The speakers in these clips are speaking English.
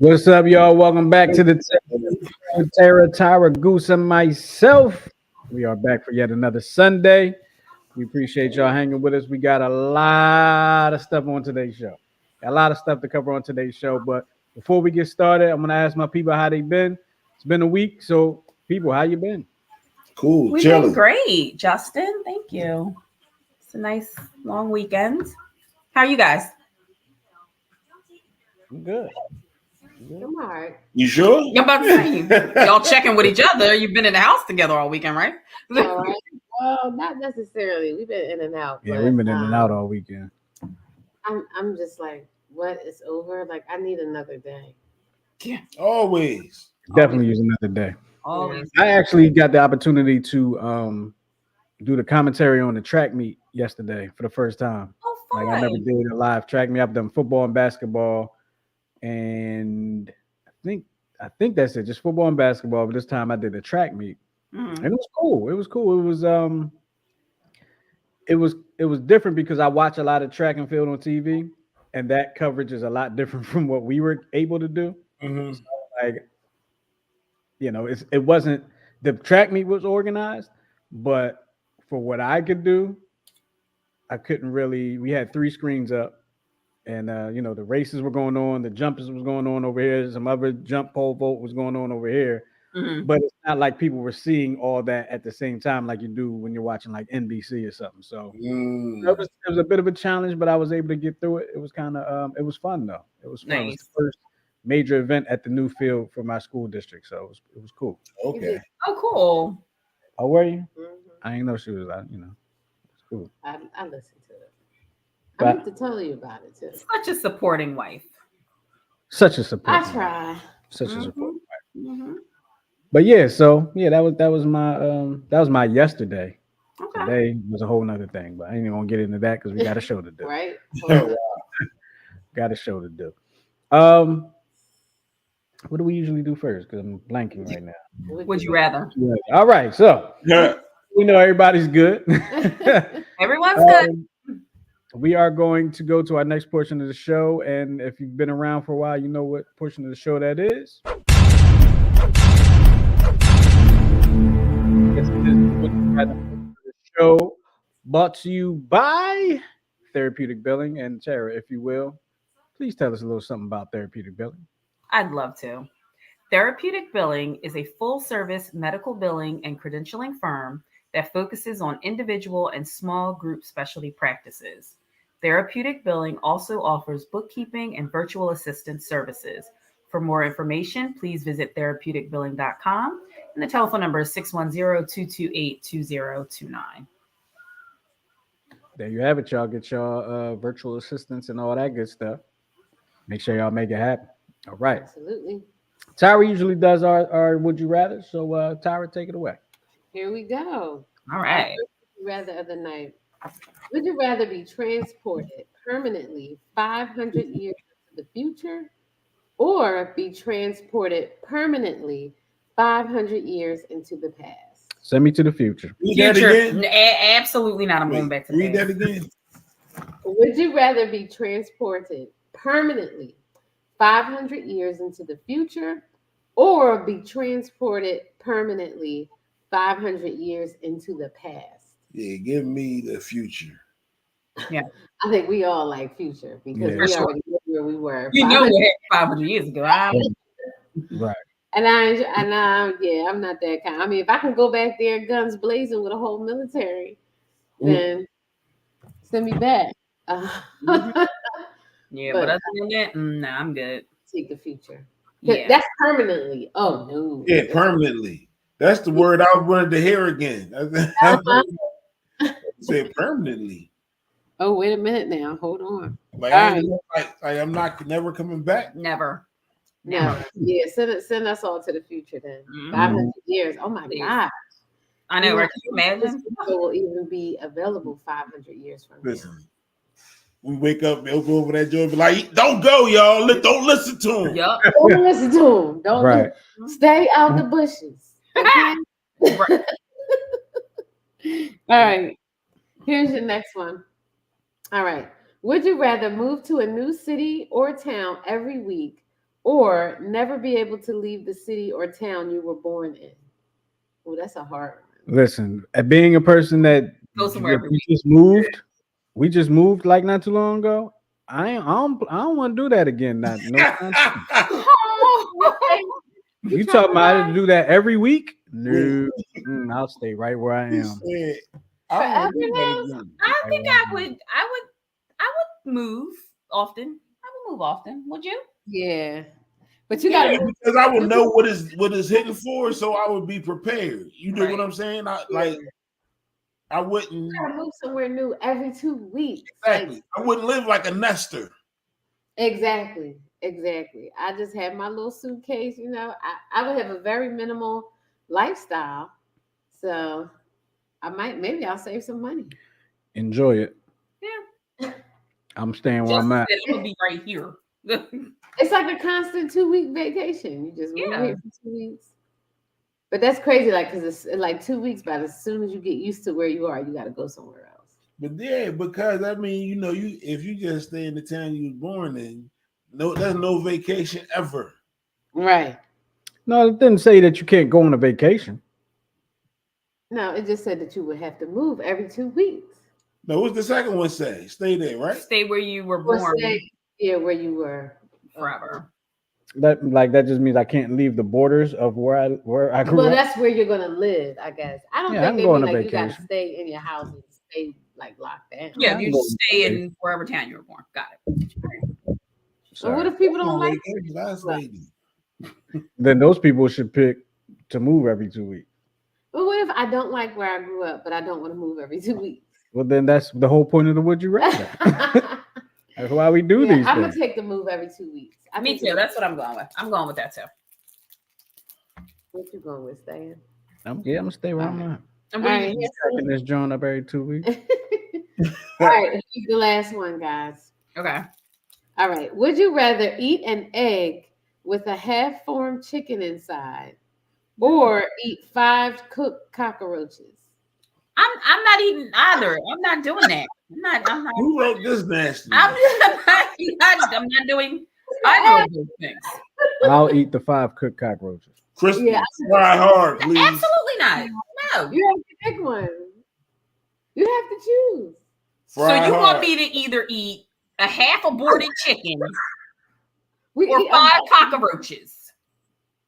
What's up, y'all? Welcome back to the Tara, Tyra, Goose, and myself. We are back for yet another Sunday. We appreciate y'all hanging with us. We got a lot of stuff on today's show. A lot of stuff to cover on today's show. But before we get started, I'm gonna ask my people how they been. It's been a week, so people, how you been? Cool, We've chilling. been great, Justin. Thank you. It's a nice long weekend. How are you guys? I'm good. I'm all right. You sure? I'm about to say, y'all checking with each other. You've been in the house together all weekend, right? All right. Well, not necessarily. We've been in and out. Yeah, but, we've been in and out all weekend. I'm just like, what is over? Like, I need another day. Always. Definitely use another day. Always. I actually got the opportunity to do the commentary on the track meet yesterday for the first time. Oh, Like fun. I never did a live track meet. I've done football and basketball, and I think that's it. Just football and basketball. But this time I did a track meet, and Mhm. it was cool. It was cool. It was different because I watch a lot of track and field on TV, and that coverage is a lot different from what we were able to do. Mm-hmm. So, like it wasn't the track meet was organized, but for what I could do, I couldn't really. We had three screens up, and the races were going on, the jumpers was going on over here, some other jump pole vault was going on over here. Mhm. But it's not like people were seeing all that at the same time like you do when you're watching like NBC or something. So it was a bit of a challenge, but I was able to get through it. It was kind of it was fun though. It was fun. It was the Nice. first major event at the new field for my school district, so it was cool. Okay. Oh, cool. Oh, were you? Mhm. I didn't know she was out. It's cool. I listened to it. I But need to tell you about it too. Such a supporting wife. such a support. I try. Such a support. Mm-hmm. But yeah, so yeah, that was my yesterday. Okay. Today was a whole nother thing, but I ain't even gonna get into that because we got a show to do. Right? Got a show to do. Um, what do we usually do first? Because I'm blanking right now. Would you rather? Yeah. All right, so Yeah. we know everybody's good. Everyone's good. We are going to go to our next portion of the show, and if you've been around for a while, you know what portion of the show that is. This is the show brought to you by Therapeutic Billing. And Tara, if you will, please tell us a little something about Therapeutic Billing. I'd love to. Therapeutic Billing is a full service medical billing and credentialing firm that focuses on individual and small group specialty practices. Therapeutic Billing also offers bookkeeping and virtual assistant services. For more information, please visit therapeuticbilling.com, and the telephone number is 610-228-2029. There you have it, y'all. Get y'all virtual assistants and all that good stuff. Make sure y'all make it happen. All right. Absolutely. Tyra usually does our would you rather. So Tyra, take it away. Here we go. All right. Would you rather of the night. Would you rather be transported permanently 500 years into the future or be transported permanently 500 years into the past? Send me to the future. Read that Future, again. absolutely not. I'm going back to the Read that past. again. Would you rather be transported permanently 500 years into the future or be transported permanently 500 years into the past? Yeah, give me the future. Yeah, I think we all like future because Yeah. For we sure. already know where we were. you know 500 what happened 500 years ago. Right. yeah, I'm not that kind. I mean, if I can go back there guns blazing with a whole military, then send me back. Mhm. Yeah, but But other than that, nah, I'm good. take the future. Yeah. That's permanently. Oh no. Yeah, permanently. That's the word I wanted to hear again. Uh-huh. Say permanently. Oh, wait a minute now. Hold on. Like All I right. ain't like I'm not never coming back. Never. No. Yeah, send us all to the future then. Mhm. 500 years. Oh my Please. God. I know, You right? Can you This imagine? video will even be available 500 years from now. Listen, we wake up, they'll go over that joint and be like, don't go, y'all. Don't listen to him. Yup. Don't listen to him. Don't Right. stay out the bushes. Okay. Right. All right. Here's your next one. All right. Would you rather move to a new city or town every week or never be able to leave the city or town you were born in? Oh, that's a hard one. Listen, being a person that Go somewhere every we week. just moved, like not too long ago. I don't want to do that again. Not no time soon. You talking about to do that every week? No, I'll stay right where I am. I Forever now? I think I would move often. I would move often. Would you? Yeah. But you Yeah, gotta move. because I would know what is hitting for, so I would be prepared. You know Right. what I'm saying? I wouldn't You gotta move somewhere new every 2 weeks. exactly. I wouldn't live like a nester. Exactly. I just have my little suitcase, I would have a very minimal lifestyle. So maybe I'll save some money. Enjoy it. Yeah. I'm staying where Justin I'm at. said it would be right here. It's like a constant 2-week vacation. You just move Yeah. here for 2 weeks. But that's crazy, because it's like 2 weeks, but as soon as you get used to where you are, you gotta go somewhere else. But yeah, because I mean, you if you just stay in the town you was born in, there's no vacation ever. Right. No, it didn't say that you can't go on a vacation. No, it just said that you would have to move every 2 weeks. No, what's the second one say? Stay there, right? Stay where you were Or born stay, where you were. forever. That just means I can't leave the borders of where I grew Well, up. that's where you're gonna live, I guess. I don't Yeah, I think can they go mean on a like you gotta vacation. stay in your house and stay like locked down. Yeah, I'm you going just to stay stay. in wherever town you were born. Got it. But Sorry. what if people don't On like vacation, last lady. Then those people should pick to move every 2 weeks. But what if I don't like where I grew up, but I don't want to move every 2 weeks? Well, then that's the whole point of the would you rather. That's why we do these I'm gonna things. take the move every 2 weeks. Me too. That's what I'm going with. I'm going with that too. What you going with, Stan? I'm gonna stay where I'm at. And All what do right, you Checking this joint up every 2 weeks. All right, here's the last one, guys. Okay. All right. Would you rather eat an egg with a half-formed chicken inside, or eat 5 cooked cockroaches? I'm not eating either. I'm not doing that. I'm not. Who wrote this nasty? I'm not doing either of those things. I'll eat the 5 cooked cockroaches. Crispy, Yeah. fry hard, please. Absolutely not. No. You have to pick one. You have to choose. So Fry you hard. want me to either eat a half aborted chicken We or eat 5 cockroaches?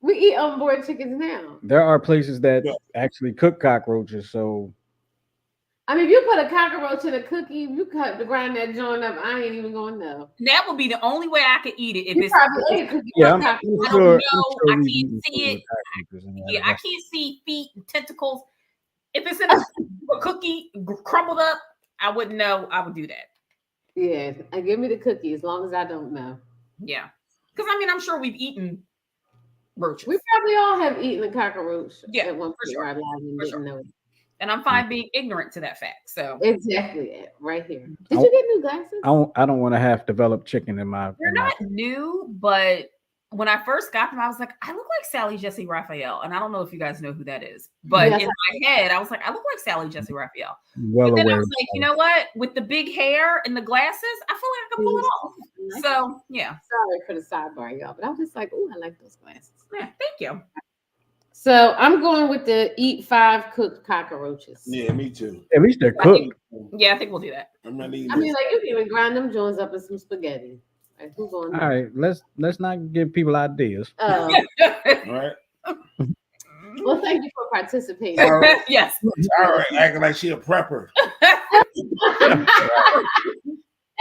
We eat on board chickens now. There are places that Yeah. actually cook cockroaches, so I mean, if you put a cockroach in a cookie, you cut the grind that joint up. I ain't even going to know. That would be the only way I could eat it if You it's. probably ate a cookie. yeah, with I'm cockroach. sure. I we've can't eaten see food it. with cockroaches in Yeah, there. I can't see feet and tentacles. If it's in a cookie crumbled up, I wouldn't know. I would do that. Yeah, and give me the cookie as long as I don't know. Yeah, because I mean, I'm sure we've eaten roaches, We probably all have eaten a cockroach Yeah, at one for point sure. in our lives and For didn't sure. know it. and I'm fine being ignorant to that fact. So Exactly, right here. Did I- you get new glasses? I don't want to have developed chicken in my. they're in my- not new, but when I first got them, I was like, I look like Sally Jesse Raphael, and I don't know if you guys know who that is, but Yes, in my head, I was like, I look like Sally Jesse Raphael. well But then I aware. was like, you know what? With the big hair and the glasses, I feel like I can pull it off. So yeah, Sorry for the sidebar, y'all, but I was just like, oh, I like those glasses. yeah. Thank you. So I'm going with the eat 5 cooked cockroaches. Yeah, me too. At least they're I cooked. think- Yeah, I think we'll do that. I'm not eating I mean, this. like you can even grind them joints up in some spaghetti. Like, who's going? All right, let's not give people ideas. All right. Well, thank you for participating. All right. Yes. All right. Acting like she a prepper.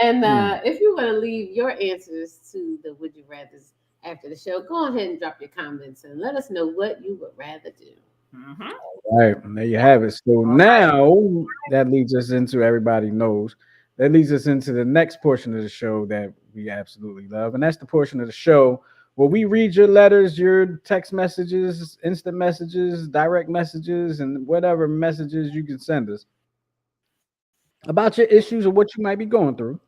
And if you want to leave your answers to the would you rather's after the show, go ahead and drop your comments and let us know what you would rather do. Mhm. All right, there you have it. So now that leads us into everybody knows. That leads us into the next portion of the show that we absolutely love, and that's the portion of the show where we read your letters, your text messages, instant messages, direct messages, and whatever messages you can send us about your issues or what you might be going through,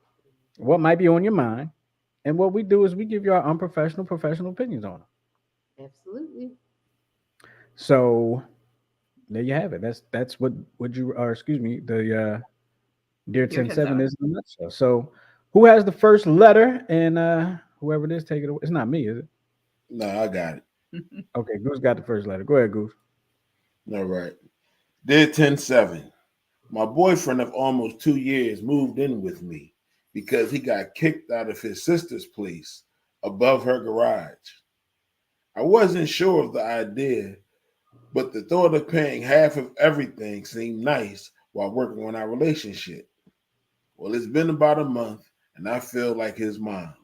what might be on your mind. And what we do is we give you our unprofessional, professional opinions on it. Absolutely. So there you have it. That's what would you or excuse me, the Dear 10-7 is in a nutshell. So who has the first letter? And whoever it is, take it away. It's not me, is it? No, I got it. Okay, Goose got the first letter. Go ahead, Goose. All right. Dear 10-7, my boyfriend of almost 2 years moved in with me because he got kicked out of his sister's place above her garage. I wasn't sure of the idea, but the thought of paying half of everything seemed nice while working on our relationship. Well, it's been about a month, and I feel like his mom.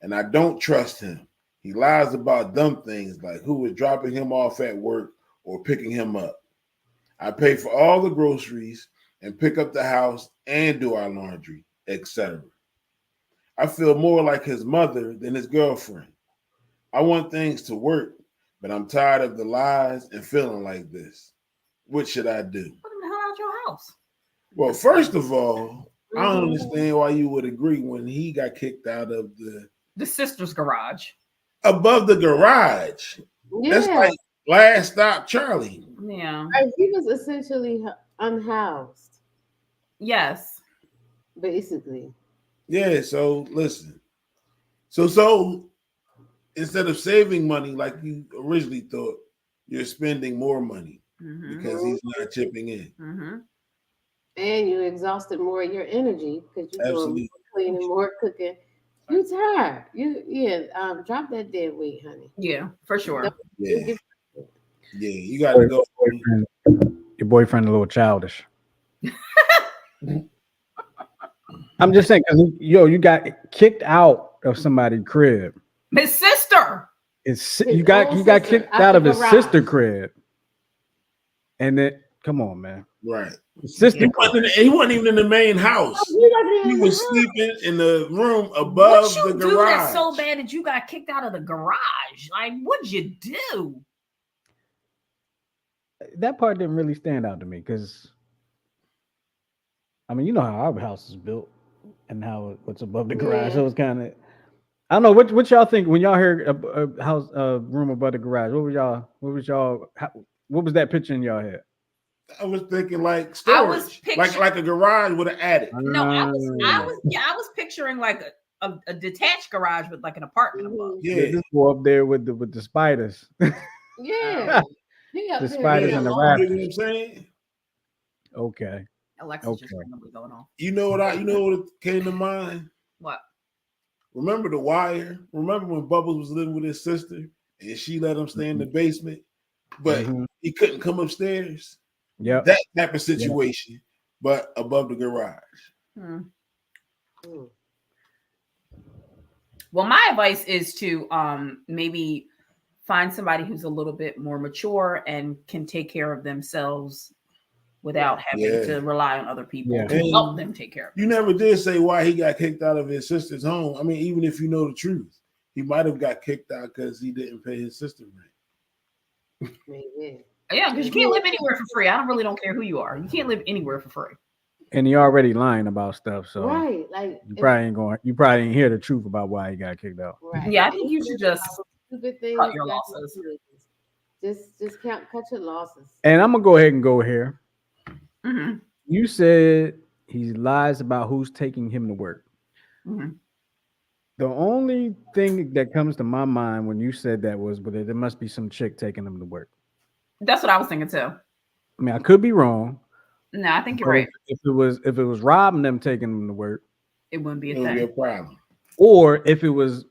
And I don't trust him. He lies about dumb things like who is dropping him off at work or picking him up. I pay for all the groceries and pick up the house and do our laundry, etc. I feel more like his mother than his girlfriend. I want things to work, but I'm tired of the lies and feeling like this. What should I do? Put him the hell out your house. Well, first of all, I don't understand why you would agree when he got kicked out of the sister's garage. Above the garage. Yeah. That's like Last Stop Charlie. Yeah. He was essentially unhoused, Yes. basically. Yeah, so listen. So instead of saving money like you originally thought, you're spending more money because he's not chipping in. Mm-hmm. And you exhausted more of your energy because you're doing Absolutely. more cleaning, more cooking. You tired. Drop that dead weight, honey. Yeah, for sure. Yeah. Yeah, you got to go. Your boyfriend a little childish. I'm just saying, because you got kicked out of somebody's crib. His sister. You got kicked out of his sister crib. And then, come on, man. Right. Sister, he wasn't even in the main house. He was sleeping in the room above the garage. Do that so bad that you got kicked out of the garage? Like, what'd you do? That part didn't really stand out to me because, I mean, you know how our house is built and what's above the garage. So it's kind of, I don't know what y'all think when y'all heard a house room above the garage. What was that picture in y'all head? I was thinking like storage, like a garage with an attic. No, I was picturing like a detached garage with like an apartment above. Yeah, just go up there with the spiders. Yeah, the spiders and the rafters. You know what I'm saying? Okay. Alexa's just randomly going on. You know what came to mind? What? Remember The Wire? Remember when Bubbles was living with his sister and she let him stay in the basement, but he couldn't come upstairs? Yeah, that type of situation, but above the garage. Well, my advice is to maybe find somebody who's a little bit more mature and can take care of themselves without having to rely on other people to help them take care of you never did say why he got kicked out of his sister's home. I mean, even if you know the truth, he might have got kicked out because he didn't pay his sister rent. Maybe. Yeah, because you can't live anywhere for free. I really don't care who you are. You can't live anywhere for free. And he already lying about stuff, so right, like you probably ain't hear the truth about why he got kicked out. Right. Yeah, I think you should just cut your losses. Just cut your losses. And I'm gonna go ahead and go here. Mm-hmm. You said he lies about who's taking him to work. Mm-hmm. The only thing that comes to my mind when you said that was, but there must be some chick taking him to work. That's what I was thinking too. I mean, I could be wrong. No, I think you're right. If it was robbing them taking them to work, it wouldn't be a thing. Be a problem. Or if it was,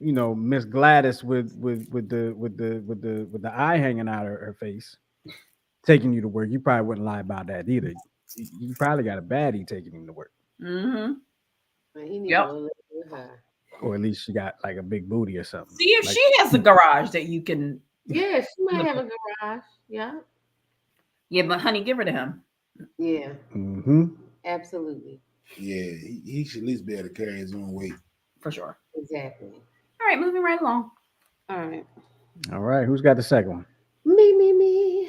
Miss Gladys with the eye hanging out of her face, taking you to work, you probably wouldn't lie about that either. You probably got a baddie taking him to work. Mm-hmm. Yep. Or at least she got like a big booty or something. See if she has a garage that you can. Yeah, she might have a garage. Yeah. Yeah, but honey, give her to him. Yeah. Mm-hmm. Absolutely. Yeah, he should at least be able to carry his own weight. For sure. Exactly. All right, moving right along. All right. Who's got the second one? Me.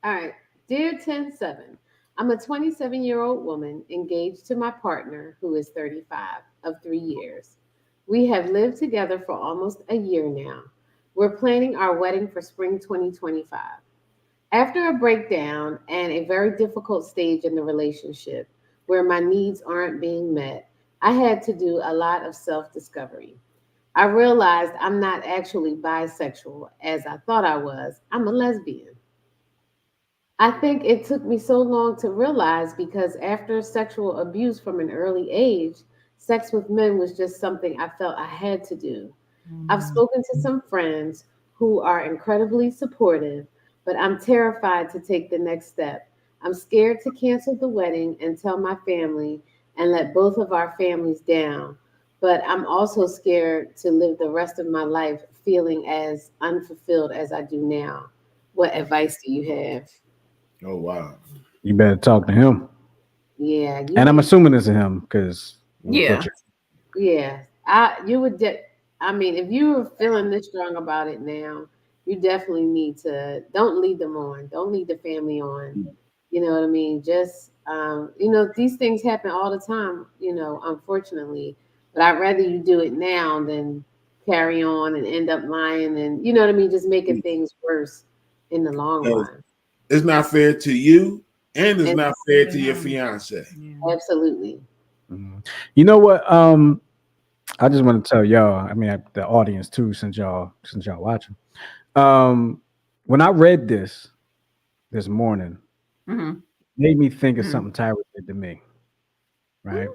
All right. Dear 10-7, I'm a 27-year-old woman engaged to my partner who is 35 of 3 years. We have lived together for almost a year now. We're planning our wedding for spring 2025. After a breakdown and a very difficult stage in the relationship where my needs aren't being met, I had to do a lot of self-discovery. I realized I'm not actually bisexual as I thought I was. I'm a lesbian. I think it took me so long to realize because after sexual abuse from an early age, sex with men was just something I felt I had to do. I've Mhm. spoken to some friends who are incredibly supportive, but I'm terrified to take the next step. I'm scared to cancel the wedding and tell my family and let both of our families down. But I'm also scared to live the rest of my life feeling as unfulfilled as I do now. What advice do you have? Oh wow. You better talk to him. Yeah, you And I'm need. assuming it's a him because we Yeah. butchered. Yeah, you would. I mean, if you were feeling this strong about it now, you definitely need to. Don't lead them on. Don't lead the family on. You know what I mean? Just these things happen all the time. Unfortunately, but I'd rather you do it now than carry on and end up lying and you know what I mean, just making things worse in the long run. It's not fair to you, and it's And not fair to your fiance. Yeah. absolutely. Mhm. You know what? I just want to tell y'all. I mean, the audience too, since y'all watching. Um, when I read this morning, Hmm. made me think of Hmm. something Tyra did to me. Right.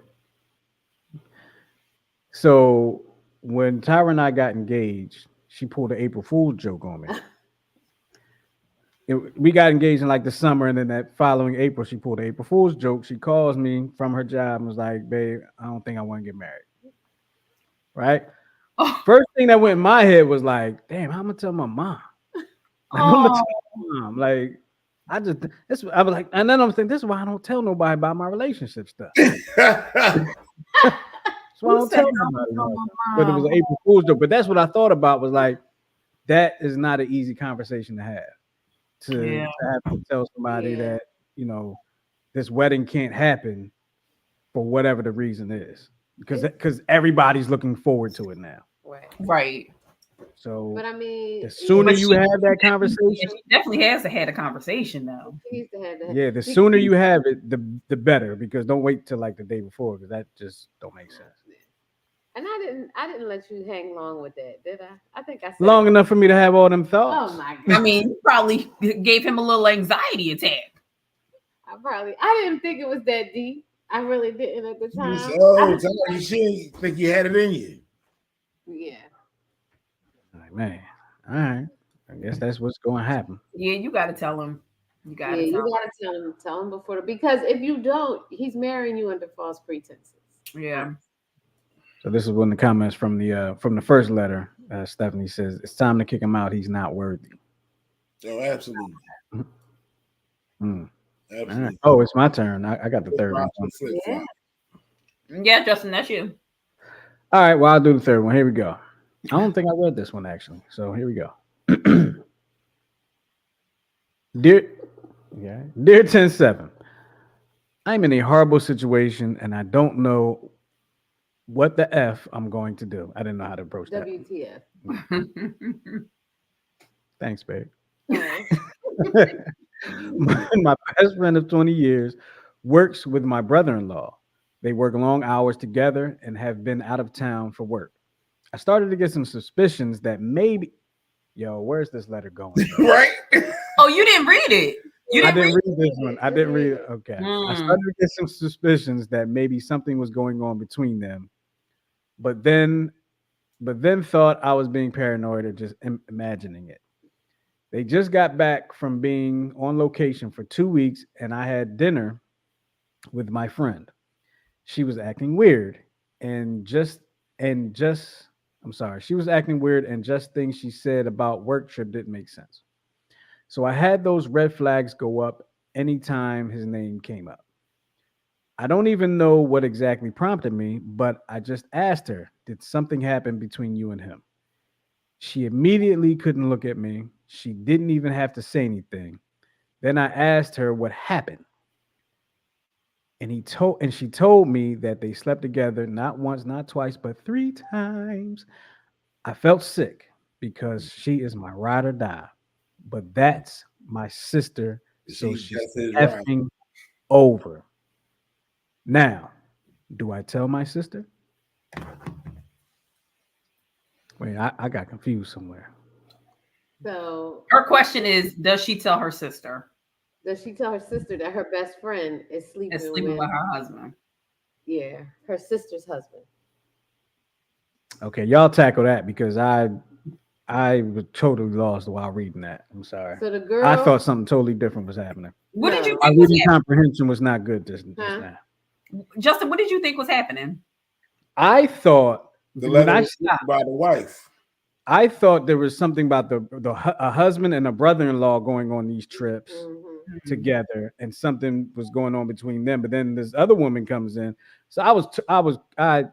So when Tyra and I got engaged, she pulled an April Fool's joke on me. We got engaged in like the summer, and then that following April, she pulled an April Fool's joke. She calls me from her job and was like, "Babe, I don't think I want to get married." Right. Oh, First thing that went in my head was like, "Damn, how am I gonna tell my mom?" Like, I'm gonna oh, tell my mom. Like, I was like, and then I'm thinking, this is why I don't tell nobody about my relationship stuff. That's why I who don't said tell I'm nobody from about my that. But it was mom? an April Fool's joke. But that's what I thought about was like, that is not an easy conversation to have. To, Yeah. to have to tell somebody Yeah. that, this wedding can't happen for whatever the reason is. Because everybody's looking forward to it now. Right. Right. So But I mean, the yeah, sooner But you she have that definitely, conversation, she definitely has to had a conversation though. she needs to have that. yeah, the sooner you have it, the better. Because don't wait till like the day before, because that just don't make sense. And I didn't let you hang long with that, did I? I think I said it. Long enough for me to have all them Oh thoughts. my I god. mean, you probably gave him a little anxiety attack. I didn't think it was that deep. I really didn't at the You said, time. "Oh, tell her you shouldn't think you had it in you." Yeah. Like, man, all right. I guess that's what's going to happen. Yeah, you got to tell him. You got Yeah, to you tell gotta tell him before because if you don't, he's marrying you under false pretenses. him. Yeah. So this is one of the comments from the first letter. Stephanie says it's time to kick him out. He's not worthy. Oh, absolutely, Mm. All right. absolutely. Oh, it's my turn. I got the Flip third flop, one. flip Yeah. flop. Yeah, Justin, that's you. All right. Well, I'll do the third one. Here we go. I don't think I read this one actually. So here we go. Dear, yeah, dear 107, I'm in a horrible situation and I don't know what the f I'm going to do. I didn't know how to approach that. WTF. Thanks, babe. Oh. My best friend of 20 years works with my brother-in-law. They work long hours together and have been out of town for work. I started to get some suspicions that maybe, yo, where's this letter going, bro? Right? Oh, you didn't read it. You I didn't didn't read read this one. I didn't read it. Okay. I it? started to get some suspicions that maybe something was going on between them, but then, thought I was being paranoid or just imagining it. They just got back from being on location for 2 weeks, and I had dinner with my friend. She was acting weird, and just I'm sorry, she was acting weird, and just things she said about work trip didn't make sense. So I had those red flags go up anytime his name came up. I don't even know what exactly prompted me, but I just asked her, "Did something happen between you and him?" She immediately couldn't look at me. She didn't even have to say anything. Then I asked her what happened, and she told me that they slept together not once, not twice, but 3 times. I felt sick because she is my ride or die, but that's my sister, so she's That's his right. effing over. Now, do I tell my sister? Wait, I got confused somewhere. So Her question is, does she tell her sister? does she tell her sister that her best friend is Is sleeping sleeping with, with her husband. yeah, her sister's husband? Okay, y'all tackle that because I was totally lost while reading that. I'm sorry. So the I girl, thought something totally different was happening. What did you no, My think was reading happening? comprehension was not good just Huh? now. Justin, what did you think was happening? I thought The when letter I was written stopped, by the wife. I thought there was something about a husband and a brother-in-law going on these trips Mhm. together, and something was going on between them. But then this other woman comes in, so I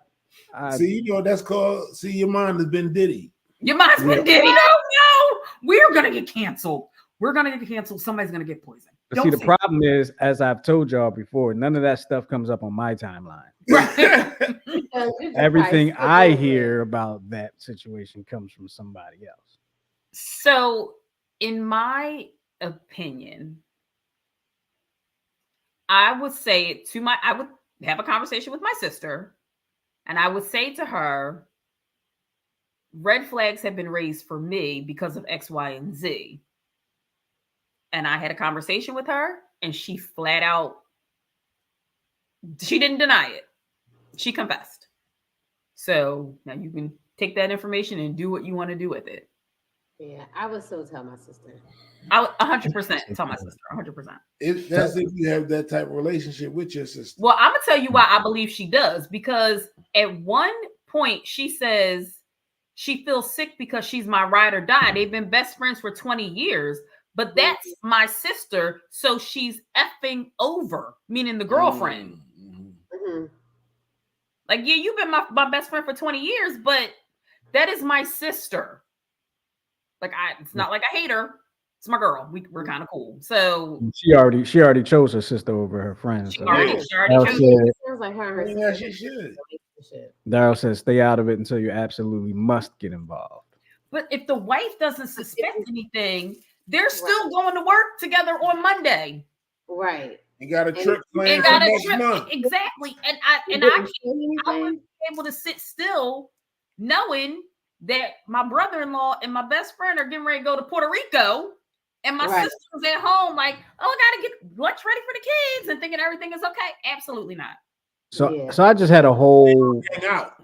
See, you know that's called. See, your mind has been Diddy. Your mind's Yeah. been Diddy. No, we're gonna get canceled. We're gonna get canceled. Somebody's gonna get poisoned. But see, the problem is, as I've told y'all before, none of that stuff comes up on my timeline. Right. Because you just Everything probably skip I over hear it. about that situation comes from somebody else. So, in my opinion, I would say I would have a conversation with my sister, and I would say to her, red flags have been raised for me because of X, Y, and Z. And I had a conversation with her, and she flat out, she didn't deny it. She confessed. So now you can take that information and do what you want to do with it. Yeah, I would so tell my sister. I would 100% tell my sister, 100%. That's if you have that type of relationship with your sister. Well, I'm gonna tell you why I believe she does, because at one point she says she feels sick because she's my ride or die. They've been best friends for 20 years, but that's my sister, so she's effing over, meaning the girlfriend. Mhm. Like, yeah, you've been my best friend for 20 years, but that is my sister. Like, it's not like I hate her. It's my girl. We're kind of cool. So She already chose her sister over her friend. she So already Yeah. Daryl chose. said, Sounds like her and Yeah, her she sister should. relationship. Daryl says, stay out of it until you absolutely must get involved. But if the wife doesn't suspect anything, they're still going to work together on Monday. Right. You got a trip And planned for got a next trip. month. Exactly. And She I didn't say wouldn't anything. be able to sit still knowing that my brother-in-law and my best friend are getting ready to go to Puerto Rico, and my Right. sister was at home like, oh, I gotta get lunch ready for the kids and thinking everything is okay. Absolutely not. So Yeah. so I just had a whole Hang out.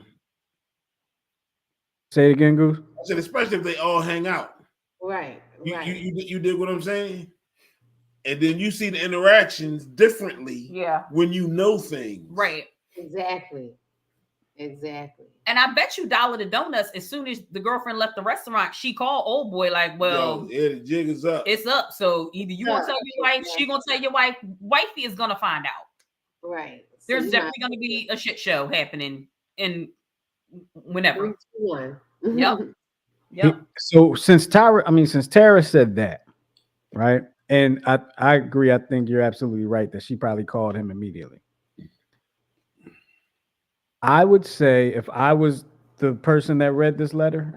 say it again, Goose. I said, especially if they all hang out. Right. Right. You did what I'm saying? And then you see the interactions differently Yeah. when you know things. Right. Exactly. Exactly. And I bet you $1 to donuts, as soon as the girlfriend left the restaurant, she called old boy like, well, Yo, the jig is up. it's up. So either you gonna tell your wife, she gonna tell your wife, wifey is gonna find out. Right. So There's you definitely gonna be a shit show happening in whenever. 3, 2, 1. Yep. Yep. So since Tara said that, right? And I agree. I think you're absolutely right that she probably called him immediately. I would say if I was the person that wrote this letter,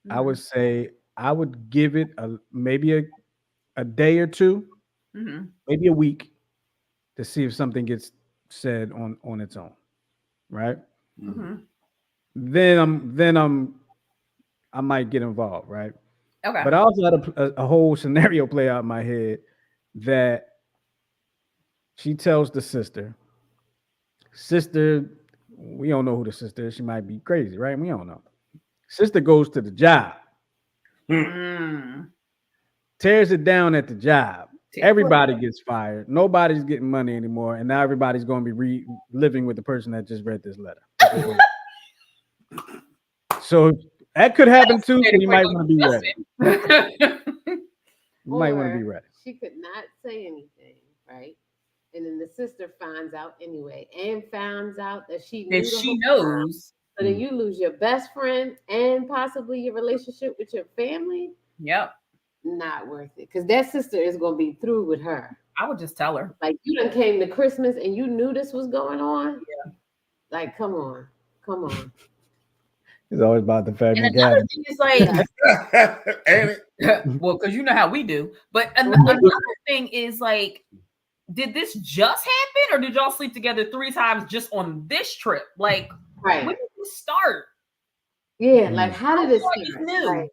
I would say I would give it maybe a day or two, maybe a week, to see if something gets said on its own, right? Then I might get involved, right? Okay. But I also had a whole scenario play out in my head that she tells the sister, we don't know who the sister is. She might be crazy, right? We don't know. Sister goes to the job, tears it down at the job. Everybody gets fired. Nobody's getting money anymore. And now everybody's going to be living with the person that just read this letter. So that could happen too. So you might want to be ready. You might want to be ready. She could not say anything, right? And then the sister finds out anyway, and finds out that she knew If she knows. So then you lose your best friend and possibly your relationship with your family. Yep. Not worth it, because that sister is going to be through with her. I would just tell her. Like, you done came to Christmas and you knew this was going on. Yeah. Like, come on. It's always about the fact And that another thing is like, Ain't it? well, because you know how we do. But another thing is like, did this just happen, or did y'all sleep together 3 times just on this trip? Like, Right. when did you start? Yeah, like how did it Like it's start? new. Like,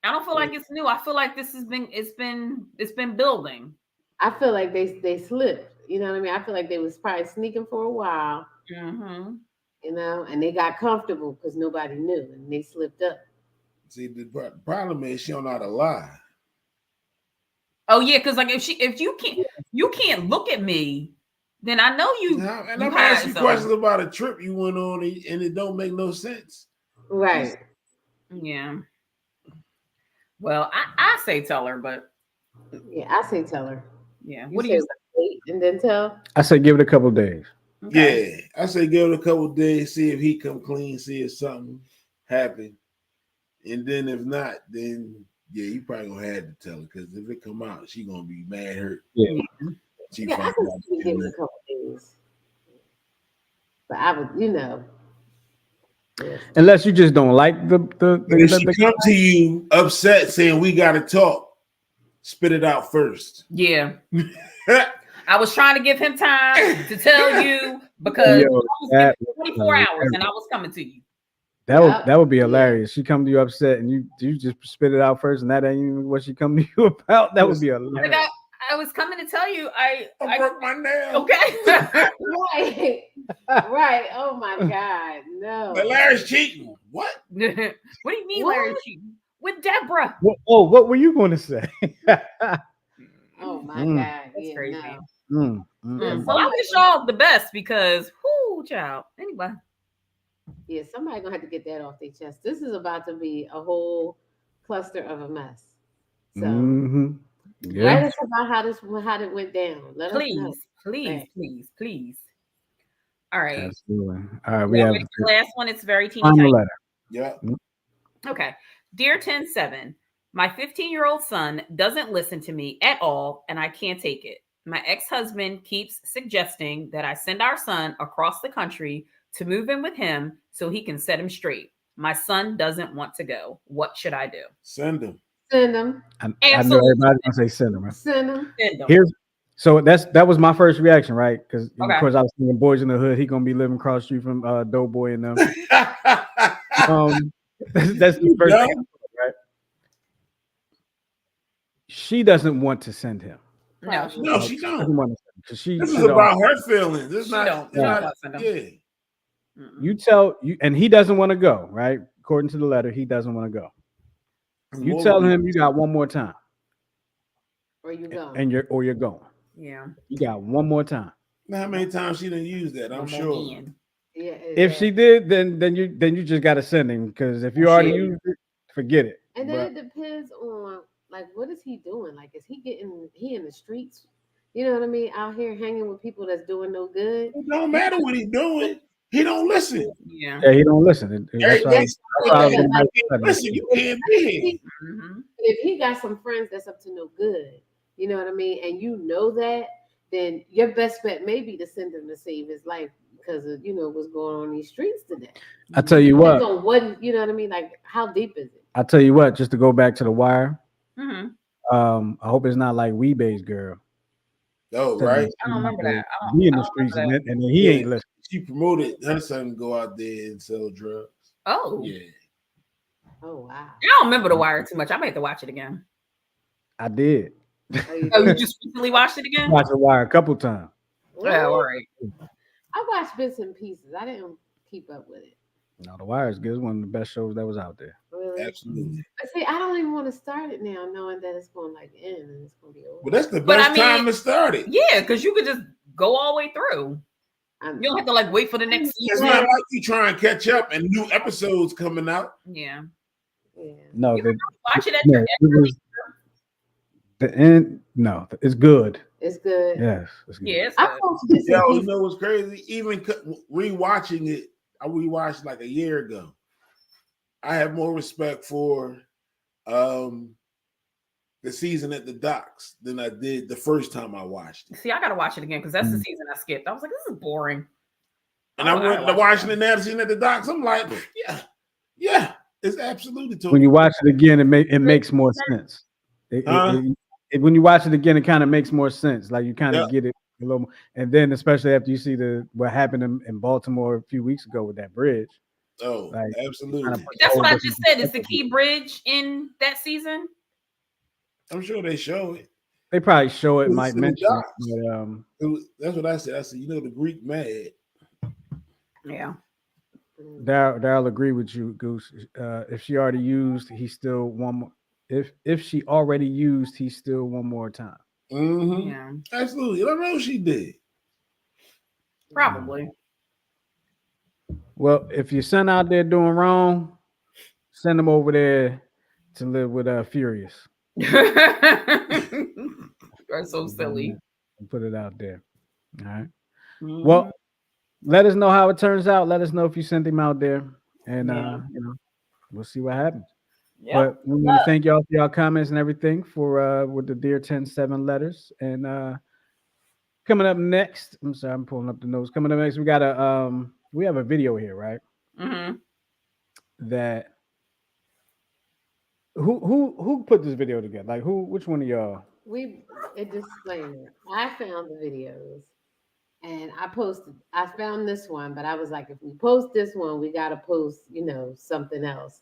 I don't feel like it's new. I feel like this has been it's been building. I feel like they slipped. You know what I mean? I feel like they was probably sneaking for a while, Mm-hmm. and they got comfortable because nobody knew, and they slipped up. See, the problem is she don't know how to lie. Oh yeah, because like if you can't look at me, then I know you. And you I'm hide asking something. questions about a trip you went on, and it don't make no sense. Right. Yeah. Well, I say tell her, but Yeah, I say tell her. yeah. You What do say you? wait and then tell. I say give it a couple days. Okay. Yeah, I say give it a couple of days, see if he come clean, see if something happen, and then if not, then yeah, you probably gonna have to tell her because if it come out, she gonna be mad hurt. Yeah. She Yeah, I find can out. see give it a couple days. But I would, yes. Unless you just don't like the And if she come to you upset saying we gotta talk, spit it out first. Yeah. I was trying to give him time to tell you because Yo, I was that giving 24 hours and I was coming to you. that would be Yeah. hilarious. She come to you upset and you just spit it out first, and that ain't even what she come to you about. That would be hilarious. Like I was coming to tell you I broke my nail. Okay. Right. Right. Oh my God. No. But Larry's cheating. What? What do you mean, What? Larry? Cheating? With Deborah. What were you going to say? Oh my Mm. God. That's Yeah, crazy. no. Well, I wish y'all the best because whoo, child. Anyway. Yeah, somebody gonna have to get that off their chest. This is about to be a whole cluster of a mess. So Yeah. write us about how it went down. Let us know. Please. All right. Absolutely. All right. We Yeah, have the last one. It's very teeny final tiny. letter. Yeah. Okay. Dear 107, my 15-year-old son doesn't listen to me at all, and I can't take it. My ex-husband keeps suggesting that I send our son across the country to move in with him so he can set him straight. My son doesn't want to go. What should I do? Send him. Send them. I know Absolutely. everybody's gonna say send them. Right? Send them. Send them. Here's so that was my first reaction, right? Because Okay. of course I was thinking Boys in the Hood. He gonna be living across the street from Doughboy and them. That's the first thing, right? She doesn't want to send him. No, No, she don't. Doesn't want to send him, 'cause she This is don't. about her feelings. This is She not. don't. it's not- Send them. yeah. You tell you, and he doesn't want to go, right? According to the letter, he doesn't want to go. You More tell people- him you got one more time, Or you go. and you're going. Yeah. You got one more time. Now, how many times she didn't use that? I'm One more sure. in. Yeah. If she did, then you just got to send him, because if you already Shit. used it, forget it. And then But it depends on like what is he doing? Like is he in the streets? You know what I mean? Out here hanging with people that's doing no good. It don't matter what he's doing. He don't listen. Yeah. yeah, he don't listen. That's why- That's why I was why gonna you say can't listen. You can't be here. Mm-hmm. If he got some friends that's up to no good, you know what I mean, and you know that, then your best bet may be to send him to save his life because of what's going on in these streets today. I tell you Depends what. on what you know what I mean. Like how deep is it? I tell you what. Just to go back to the wire. Mm-hmm. I hope it's not like Weebase girl. Oh, right. I don't remember that. I Be in the don't streets remember and then he Yeah. ain't listening. She promoted her son to go out there and sell drugs. Oh. Yeah. Oh wow. I don't remember The Wire too much. I might have to watch it again. I did. Oh, you just recently watched it again? Watch the wire a couple times. Yeah, all right. I watched bits and pieces. I didn't keep up with it. No, the wire is good. It's one of the best shows that was out there. Really? Absolutely. But see, I don't even want to start it now, knowing that it's going to end and it's going to be over. Well, that's the But best I mean- time to start it. Yeah, because you could just go all the way through. I'm- You don't have to like wait for the next It's season. not like you try and catch up and new episodes coming out. Yeah. yeah. No, You Watch it at no, your it was the end. No, it's good. It's good. Yes, it's good. Yeah, it's I good. watched bits Yo, and you pieces. know what's crazy? Even rewatching it, I rewatched like a year ago. I have more respect for the season at the docks than I did the first time I watched it. See, I gotta watch it again because that's the season I skipped. I was like, this is boring. And I Oh, I went to watched watching it now, seeing at the docks. I'm like, yeah, it's absolutely totally. When you watch it again, it makes more sense. When you watch it again, it kind of makes more sense. Like you kind of get it a little more. And then especially after you see what happened in Baltimore a few weeks ago with that bridge. Oh, Like, absolutely. That's what I different just said. Is the perspective. key bridge in that season? I'm sure they show it. They probably show it, It's might in the mention it, docs. That's what I said. I said, you know, the Greek mad. Yeah. Darryl agree with you, Goose. If she already used, he still one more. If she already used, he still one more time. Mm-hmm. Yeah. Absolutely. I know she did. Probably. Well, if your son out there doing wrong, send him over there to live with Furious. You're so silly. Put it out there. All right. Mhm. Well, let us know how it turns out. Let us know if you sent him out there, and Yeah. we'll see what happens. Yep. But we want to thank y'all for y'all comments and everything for with the Dear 10-7 letters. And coming up next, I'm sorry, I'm pulling up the notes. Coming up next, we got we have a video here, right? Mm-hmm. That who put this video together? Like which one of y'all? A disclaimer. I found the videos and I found this one, but I was like, if we post this one, we gotta post, something else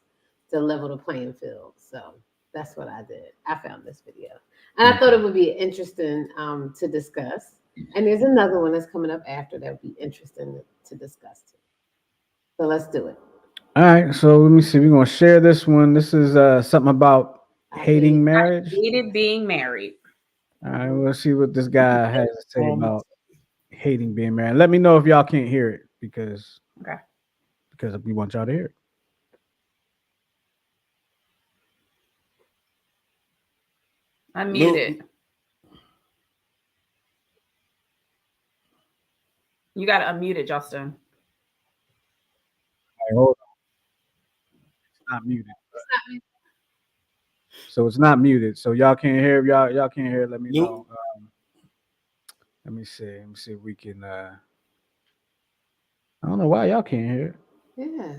to level the playing field. So that's what I did. I found this video. And I thought it would be interesting to discuss. And there's another one that's coming up after that would be interesting to discuss too. So let's do it. All right, so let me see. We're gonna share this one. This is something about hating marriage. Hated being married. All right, we'll see what this guy has to say about hating being married. Let me know if y'all can't hear it because we want y'all to hear it. Unmute it. You got to unmute it, Justin. All right, hold on. It's not muted. So it's not muted. So y'all can't hear. Y'all can't hear. Let me know. Let me see. Let me see if we can. I don't know why y'all can't hear it. Yeah,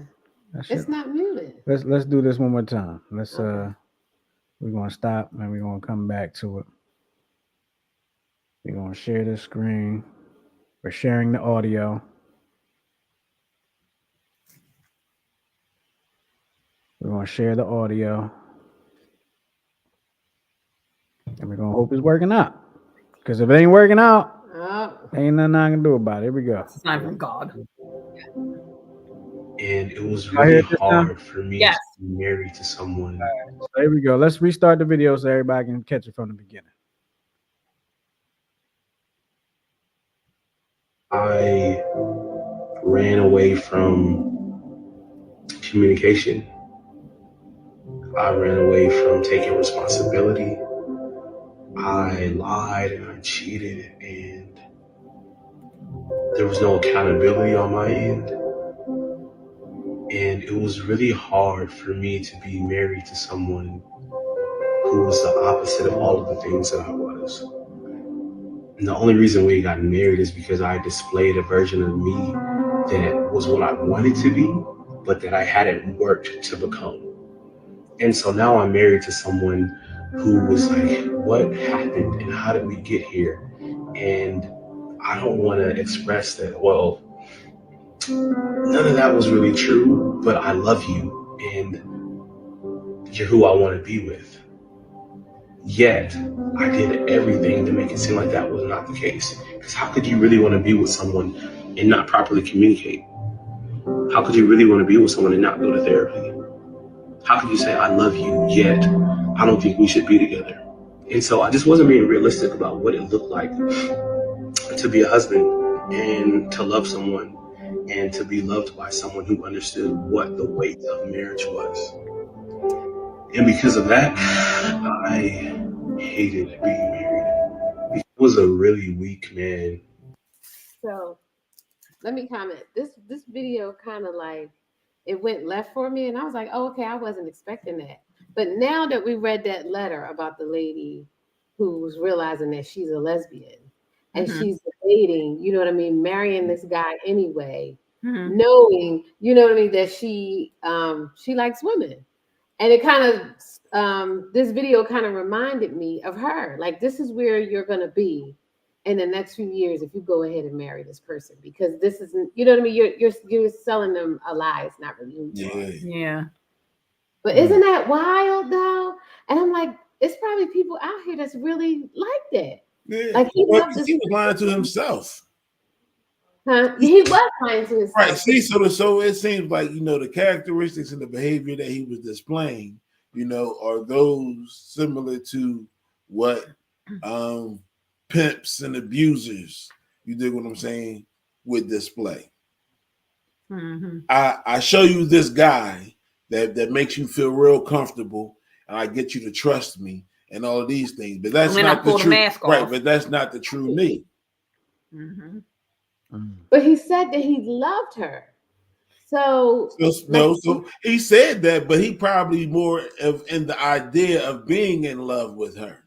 it's not muted. Let's do this one more time. Let's we're gonna stop and we're gonna come back to it. We're gonna share the screen. We're sharing the audio. We're gonna share the audio. And we're gonna hope it's working out. Because if it ain't working out, ain't nothing I can do about it. Here we go. It's not from God. And it was really hard for me to be married to someone. So here we go. Let's restart the video so everybody can catch it from the beginning. I ran away from communication. I ran away from taking responsibility. I lied and I cheated, and there was no accountability on my end. And it was really hard for me to be married to someone who was the opposite of all of the things that I was. And the only reason we got married is because I displayed a version of me that was what I wanted to be, but that I hadn't worked to become. And so now I'm married to someone who was like, what happened and how did we get here? And I don't want to express that, well, none of that was really true, but I love you and you're who I want to be with. Yet, I did everything to make it seem like that was not the case. Because how could you really want to be with someone and not properly communicate? How could you really want to be with someone and not go to therapy? How could you say, I love you, yet I don't think we should be together? And so I just wasn't being realistic about what it looked like to be a husband and to love someone and to be loved by someone who understood what the weight of marriage was. And because of that, I hated being married. I was a really weak man. So let me comment. This video kind of like it went left for me, and I was like, oh, okay, I wasn't expecting that. But now that we read that letter about the lady who's realizing that she's a lesbian and she's dating, you know what I mean, marrying this guy anyway, knowing, you know what I mean, that she likes women. And it kind of this video kind of reminded me of her. Like, this is where you're gonna be in the next few years if you go ahead and marry this person because this isn't, you know what I mean? You're selling them a lie. It's not really who you are. Yeah. Yeah. But isn't that wild though? And I'm like, it's probably people out here that's really like that. Yeah. Like he Well, loved this. he was lying to himself. Huh? He was lying to himself. Right. See, so it seems like, the characteristics and the behavior that he was displaying, are those similar to what pimps and abusers, you dig what I'm saying, would display. Mm-hmm. I show you this guy that makes you feel real comfortable, and I get you to trust me and all of these things. But that's not the true, right? But that's not the true me. Mm-hmm. But he said that he loved her. So he said that, but he probably more in the idea of being in love with her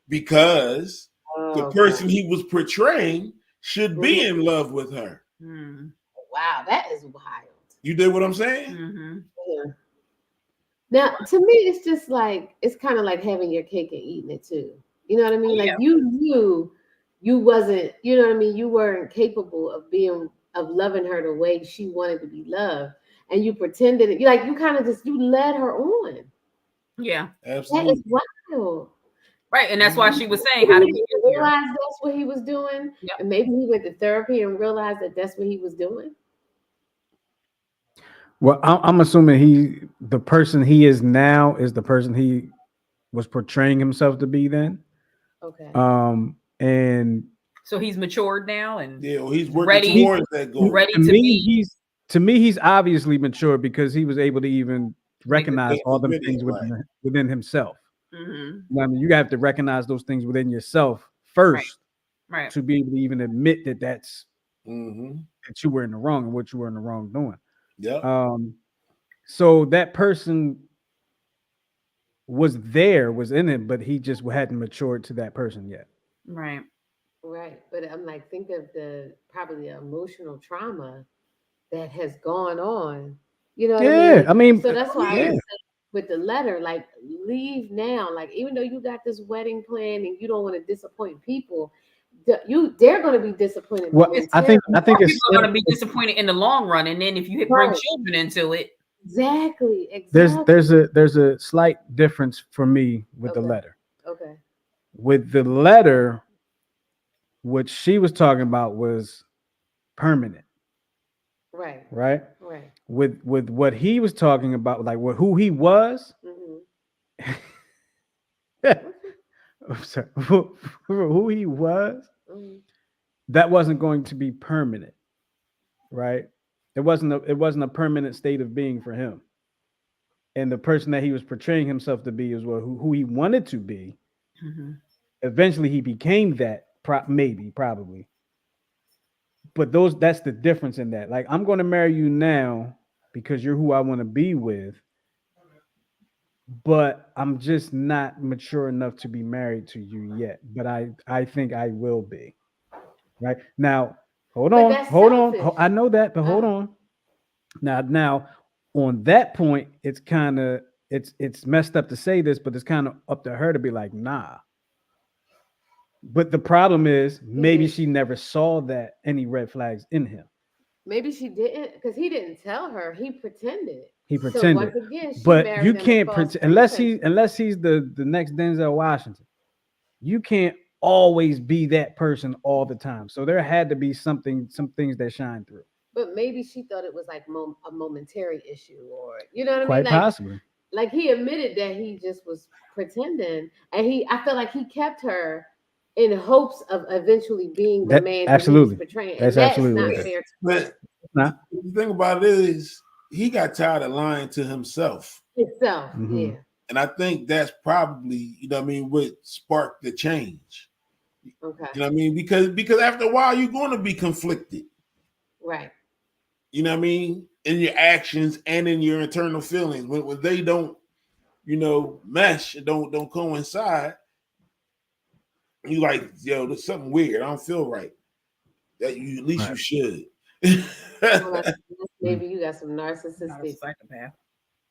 because the person he was portraying should be in love with her. Mm-hmm. Wow, that is wild. You did what I'm saying? Mm-hmm. Yeah. Now, to me, it's just like it's kind of like having your cake and eating it too. You know what I mean? Like you knew you wasn't. You know what I mean? You weren't capable of loving her the way she wanted to be loved, and you pretended it. You kind of just led her on. Yeah, absolutely. That is wild. Right, and that's why she was saying, "How did you realize that's what he was doing?" Yep. And maybe he went to therapy and realized that that's what he was doing. Well, I'm assuming the person he is now is the person he was portraying himself to be then. Okay. And so he's matured now, and he's working towards that goal. Ready to me, he's obviously mature because he was able to even recognize all the things within himself. Mm-hmm. I mean, you have to recognize those things within yourself first, right. to be able to even admit that that's mm-hmm. that you were in the wrong and what you were in the wrong doing. Yeah. So that person was in it, but he just hadn't matured to that person yet. Right. Right. But I'm like, think of probably the emotional trauma that has gone on. You know what I mean? So that's why I was saying with the letter, like, leave now. Like, even though you got this wedding plan and you don't want to disappoint people, they're going to be disappointed. Well, I think it's going to be disappointed in the long run, and then if you bring children into it, exactly. There's a slight difference for me with the letter. Okay. With the letter, what she was talking about was permanent. Right. Right. With what he was talking about, like who he was. Mm-hmm. I'm sorry, who he was. Mm-hmm. That wasn't going to be permanent, right? It wasn't a permanent state of being for him. And the person that he was portraying himself to be is who he wanted to be. Mm-hmm. Eventually, he became that. Probably. But that's the difference in that. Like, I'm going to marry you now because you're who I want to be with. But I'm just not mature enough to be married to you yet. But I think I will be. Right now, hold on. I know that, but hold on. Now, on that point, it's kind of it's messed up to say this, but it's kind of up to her to be like, nah. But the problem is, maybe she never saw that any red flags in him. Maybe she didn't, because he didn't tell her. He pretended. He pretended. So once again, but you can't pretend unless he's the next Denzel Washington. You can't always be that person all the time. So there had to be some things that shine through. But maybe she thought it was like a momentary issue, or you know what I mean? Quite possibly. Like he admitted that he just was pretending, and I feel like he kept her in hopes of eventually being the man absolutely. He was portraying. That's absolutely not fair. But the thing about it is, he got tired of lying to himself. Mm-hmm. Yeah. And I think that's probably, what sparked the change. Okay. You know what I mean? Because after a while, you're going to be conflicted. Right. You know what I mean? In your actions and in your internal feelings. When they don't, mesh and don't coincide, you like, yo, there's something weird. I don't feel right. That you at least you should. Well, maybe you got some narcissistic psychopath.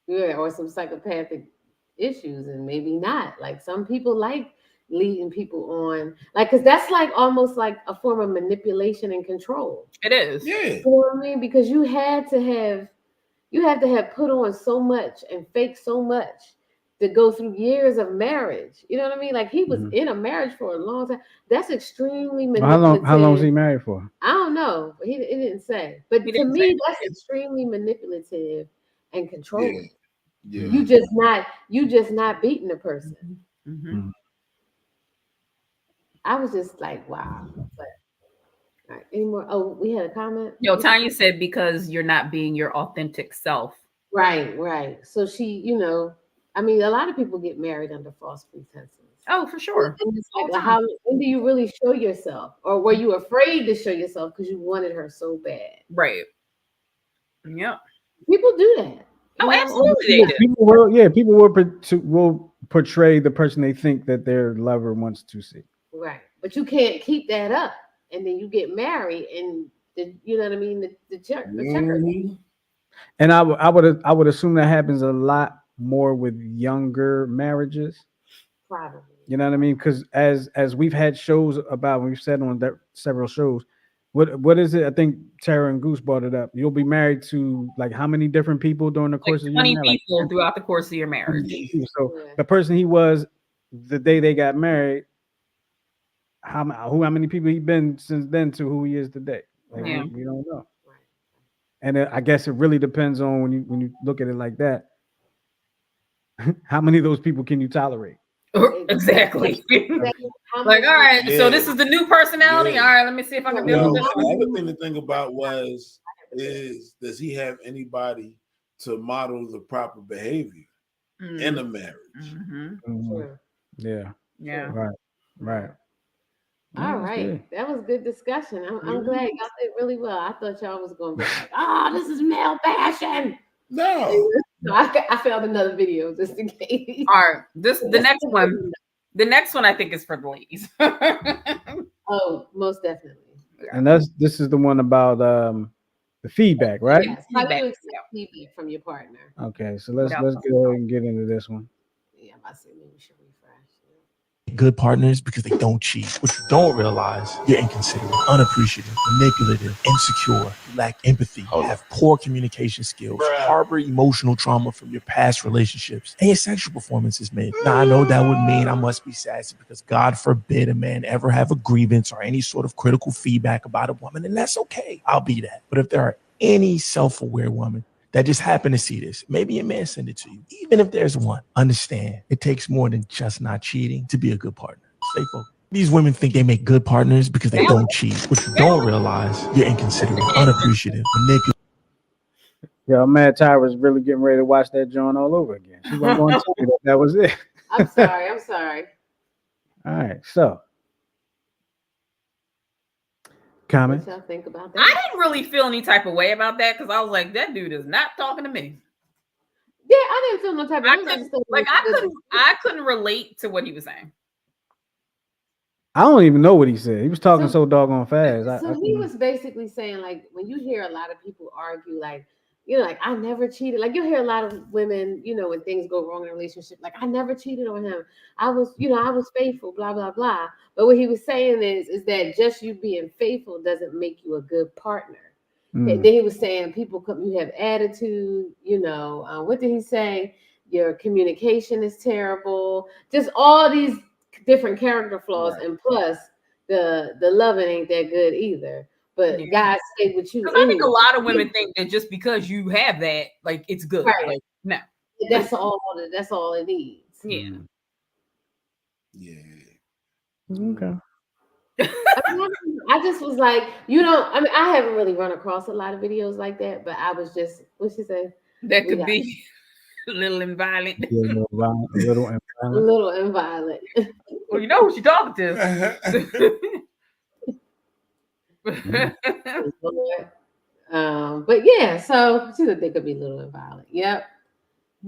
Yeah, or some psychopathic issues, and maybe not. Like some people like, leading people on, like, because that's like almost like a form of manipulation and control. It is. Yeah. You know what I mean? Because you had to have put on so much and fake so much to go through years of marriage. You know what I mean? Like he was in a marriage for a long time. That's extremely manipulative. How long was he married for? I don't know, but he didn't say. But He to didn't me, say. that's extremely manipulative and Yeah. controlling. Yeah. You just not beating the person. Mm-hmm. I was just like, wow. But all right, any more? Oh, we had a comment. Yo, Tanya said because you're not being your authentic self. Right. So she, I mean, a lot of people get married under false pretenses. Oh, for sure. And it's All like, the time. how when do you really show yourself, or were you afraid to show yourself because you wanted her so bad? Right. Yeah. People do that. Oh, You know? absolutely they do. People will portray the person they think that their lover wants to see. Right, but you can't keep that up, and then you get married, and you know what I mean. The checker. Mhm. And I would assume that happens a lot more with younger marriages. Probably. You know what I mean? Because as we've had shows about, we've said on that several shows, what is it? I think Tara and Goose brought it up. You'll be married to like how many different people during the Like course of your 20 marriage? people throughout the course of your marriage. So Yeah. the person he was the day they got married, how many people he been since then to who he is today? Like Yeah. we don't know. Right. And I guess it really depends on when you look at it like that. How many of those people can you tolerate? Exactly. How Like, much all right, so Yeah. this is the new personality. Yeah. All right, let me see if I can deal Well, with this one. another thing to think about is does he have anybody to model the proper behavior in a marriage? Mm-hmm. Sure. Yeah. Yeah. Right. All right, that was good discussion. I'm glad y'all did really well. I thought y'all was going to be like, this is male passion. No. No, I found another video just in case. All right, the next one. The next one I think is for the ladies. Oh, most definitely. And this is the one about the feedback, right? Yes. How do Feedback, you accept feedback from your partner? Okay, so let's Without go ahead and get into this one. Yeah, I'm about to say maybe we should refresh. Good partners because they don't cheat. What you don't realize, you're inconsiderate, unappreciative, manipulative, insecure, you lack empathy, have poor communication skills, harbor emotional trauma from your past relationships, and your sexual performance is mid. Now, I know that would mean I must be sassy because God forbid a man ever have a grievance or any sort of critical feedback about a woman, and that's okay. I'll be that. But if there are any self-aware women that just happen to see this, maybe a man send it to you. Even if there's one, understand it takes more than just not cheating to be a good partner. Stay focused. These women think they make good partners because they don't cheat. What you don't realize, you're inconsiderate, unappreciative, manipulative. Yeah, Mad Tyra's really getting ready to watch that joint all over again. She wasn't going to tell me that was it. I'm sorry. All right, so comment. What y'all think about I that? didn't really feel any type of way about that because I was like, that dude is not talking to me. Yeah, I didn't feel no type of I couldn't relate to what he was saying. I don't even know what he said. He was talking so doggone fast. So he was basically saying, like, when you hear a lot of people argue, like, like, I never cheated. Like, you hear a lot of women, when things go wrong in a relationship, like, I never cheated on him. I was faithful, blah, blah, blah. But what he was saying is that just you being faithful doesn't make you a good partner. And then he was saying you have attitude, what did he say? Your communication is terrible. Just all these different character flaws, and plus the loving ain't that good either. But God stayed with you. Because I think a lot of women think that just because you have that, like, it's good. Right. Like, no. That's all it needs. Yeah. Yeah. Okay. I just was like, I haven't really run across a lot of videos like that, but I was just, what'd she say? That could be a little and violent. A little and violent. A little and violent. Well, you know who she talking to. But yeah, so she said they could be little and violent. Yep.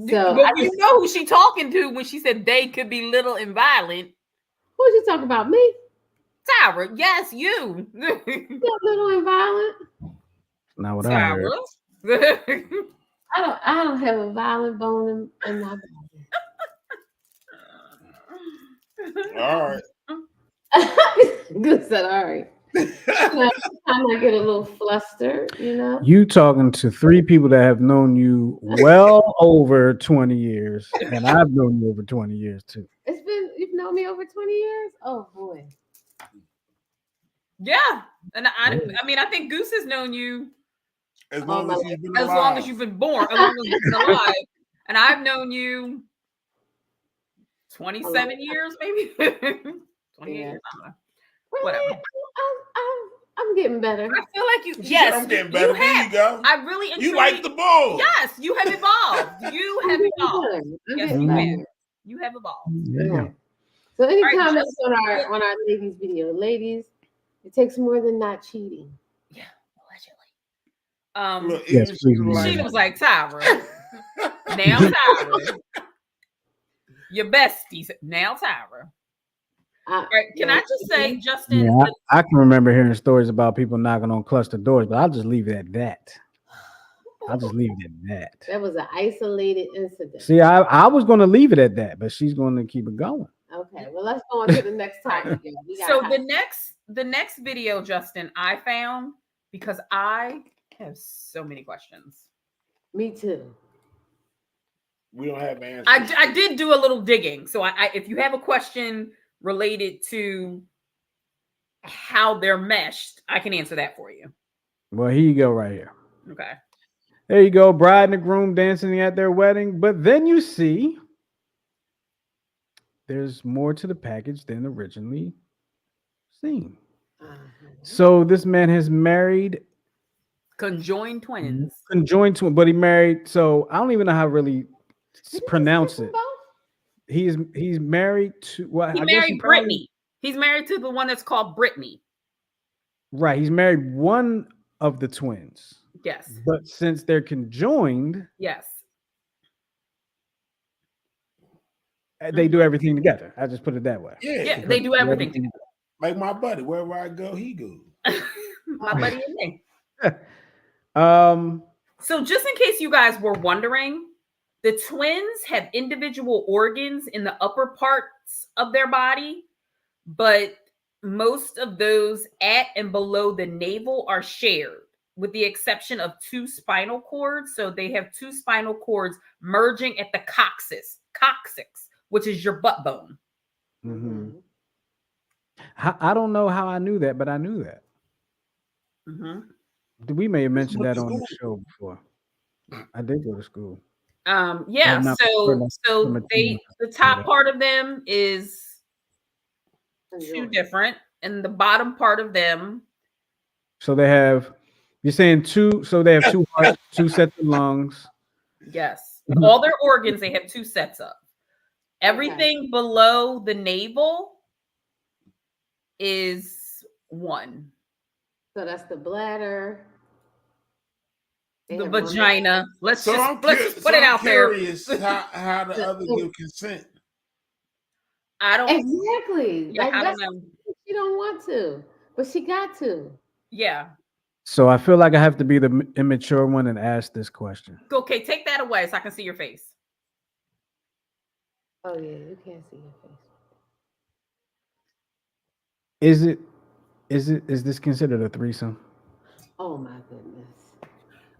So you know who she talking to when she said they could be little and violent. Who she talking about? Me? Tyra, yes, you. Little and violent. Not what I heard. I don't have a violent bone in my body. All right. Good said, all right. I might get a little flustered, you know. You talking to three people that have known you well over 20 years, and I've known you over 20 years too. You've known me over 20 years? Oh boy. Yeah, and I mean, I think Goose has known you As long as you've been as alive. long as you've been born, as long as you've been alive, and I've known you 27 years, maybe 28 years. I don't know. Whatever. I'm getting better. I feel like you. She said, Yes, I'm getting better. There you go. I really enjoy. You like the ball. Yes, you have evolved. You have evolved. Yes, you Mhm. have. You have evolved. Yeah. So any All right, comments on our ladies video? Ladies, it takes more than not cheating. Yeah, allegedly. Look, Yes, even please, she She was was like, Tyra. Now Tyra. Your bestie. Now Tyra. All right, can I just say, Justin? Yeah, I can remember hearing stories about people knocking on cluster doors, but I'll just leave it at that. I'll just leave it at that. That was an isolated incident. See, I was going to leave it at that, but she's going to keep it going. Okay, well, let's go on to the next topic. So the next video, Justin, I found because I have so many questions. Me too. we don't have answers. I did do a little digging. So I if you have a question related to how they're meshed, I can answer that for you. Well, here you go right here. Okay. There you go. Bride and the groom dancing at their wedding. But then you see there's more to the package than originally seen. So this man has married Conjoined twins. Conjoined twin, but he married. So I don't even know how to really pronounce it. He's married to what? He married Brittany. He's married to the one that's called Brittany. Right. He's married one of the twins. Yes. But since they're conjoined, Yes. they do everything together. I just put it that way. Yeah, they do everything together. Like my buddy, wherever I go, he goes. My buddy and me. So just in case you guys were wondering, the twins have individual organs in the upper parts of their body, but most of those at and below the navel are shared, with the exception of two spinal cords. So they have two spinal cords merging at the coccyx, which is your butt bone. Mm-hmm. I don't know how I knew that, but I knew that. Mm-hmm. We may have mentioned that on the show before. I did go to school. Yeah. So the top part of them is two different, and the bottom part of them. So they have. You're saying two. So they have two hearts, two sets of lungs. Yes, all their organs they have two sets of. Everything below the navel is one. So that's the bladder. The vagina. Let's So just put it out there. I'm curious how the other give consent. I don't exactly. Yeah, like, I don't know. She don't want to, but she got to. Yeah. So I feel like I have to be the immature one and ask this question. Okay, take that away so I can see your face. Oh yeah, you can't see your face. Is this considered a threesome? Oh my goodness.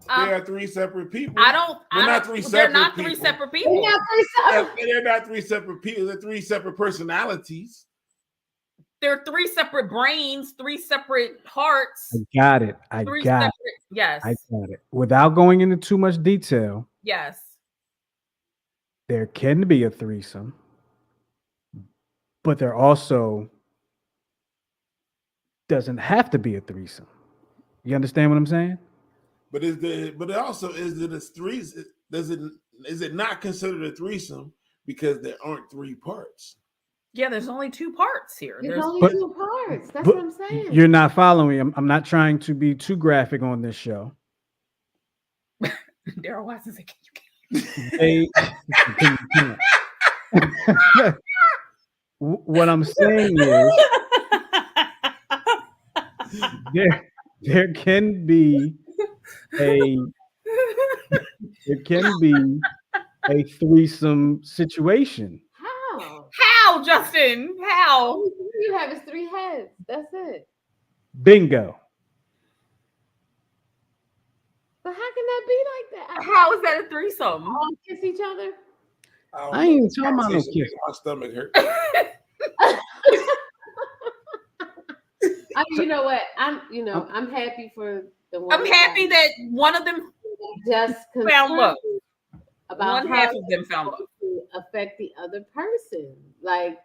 They are three separate people. They're not three separate people. They're not three separate people. They're three separate personalities. They're three separate brains, three separate hearts. I got it. Yes. I got it. Without going into too much detail. Yes. There can be a threesome, but there also doesn't have to be a threesome. You understand what I'm saying? But is it not considered a threesome because there aren't three parts? Yeah, there's only two parts here. There's only two parts. That's what I'm saying. You're not following me. I'm not trying to be too graphic on this show. Daryl Watson said, what I'm saying is there can be a threesome situation. How, Justin. How? All you have is 3 heads. That's it. Bingo. But how can that be like that? How is that a threesome? All kiss each other? don't I ain't know. even talking about no Conversation kiss. makes my stomach hurt. I mean, you know what? I'm happy for the one. I'm happy that one of them just found love. about One how half of them found love. to affect the other person. Like,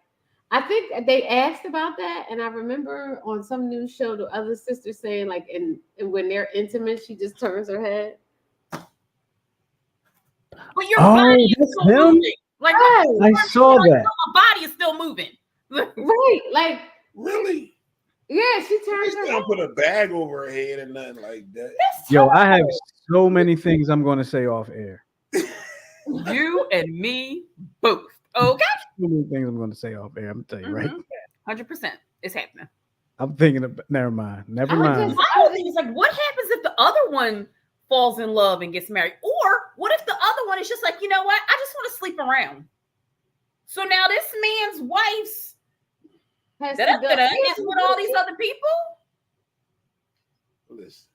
I think they asked about that, and I remember on some news show the other sister saying, like, and when they're intimate, she just turns her head. But your body is that's still him? moving. Like Right. I saw that. my body is still moving. Right, like, Really? yeah, she She turns her head. don't put a bag over her head and nothing like that. Yo, I have so many things I'm going to say off air. You and me both. Okay. So many things I'm going to say off air. I'm going to tell you right. 100%. It's happening. I'm thinking of, never mind. Never My mind. whole thing is like, what happens if the other one falls in love and gets married? Or what if the other one is just like, you know what? I just want to sleep around. So now this man's wife's Has is to go. with all these other people? Listen,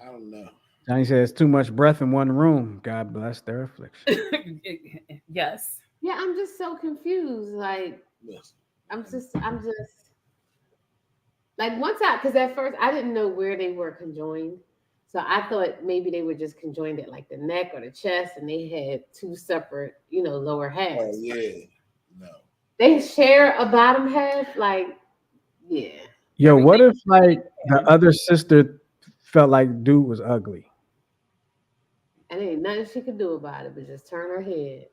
I don't know. Johnny says too much breath in one room. God bless their affliction. Yes. Yeah, I'm just so confused. Like, Listen. I'm just like, because at first I didn't know where they were conjoined. So I thought maybe they were just conjoined at like the neck or the chest, and they had 2 separate, lower halves. Oh yeah, no. They share a bottom half, like, yeah. Yo, what if like the other sister felt like dude was ugly? And ain't nothing she could do about it but just turn her head.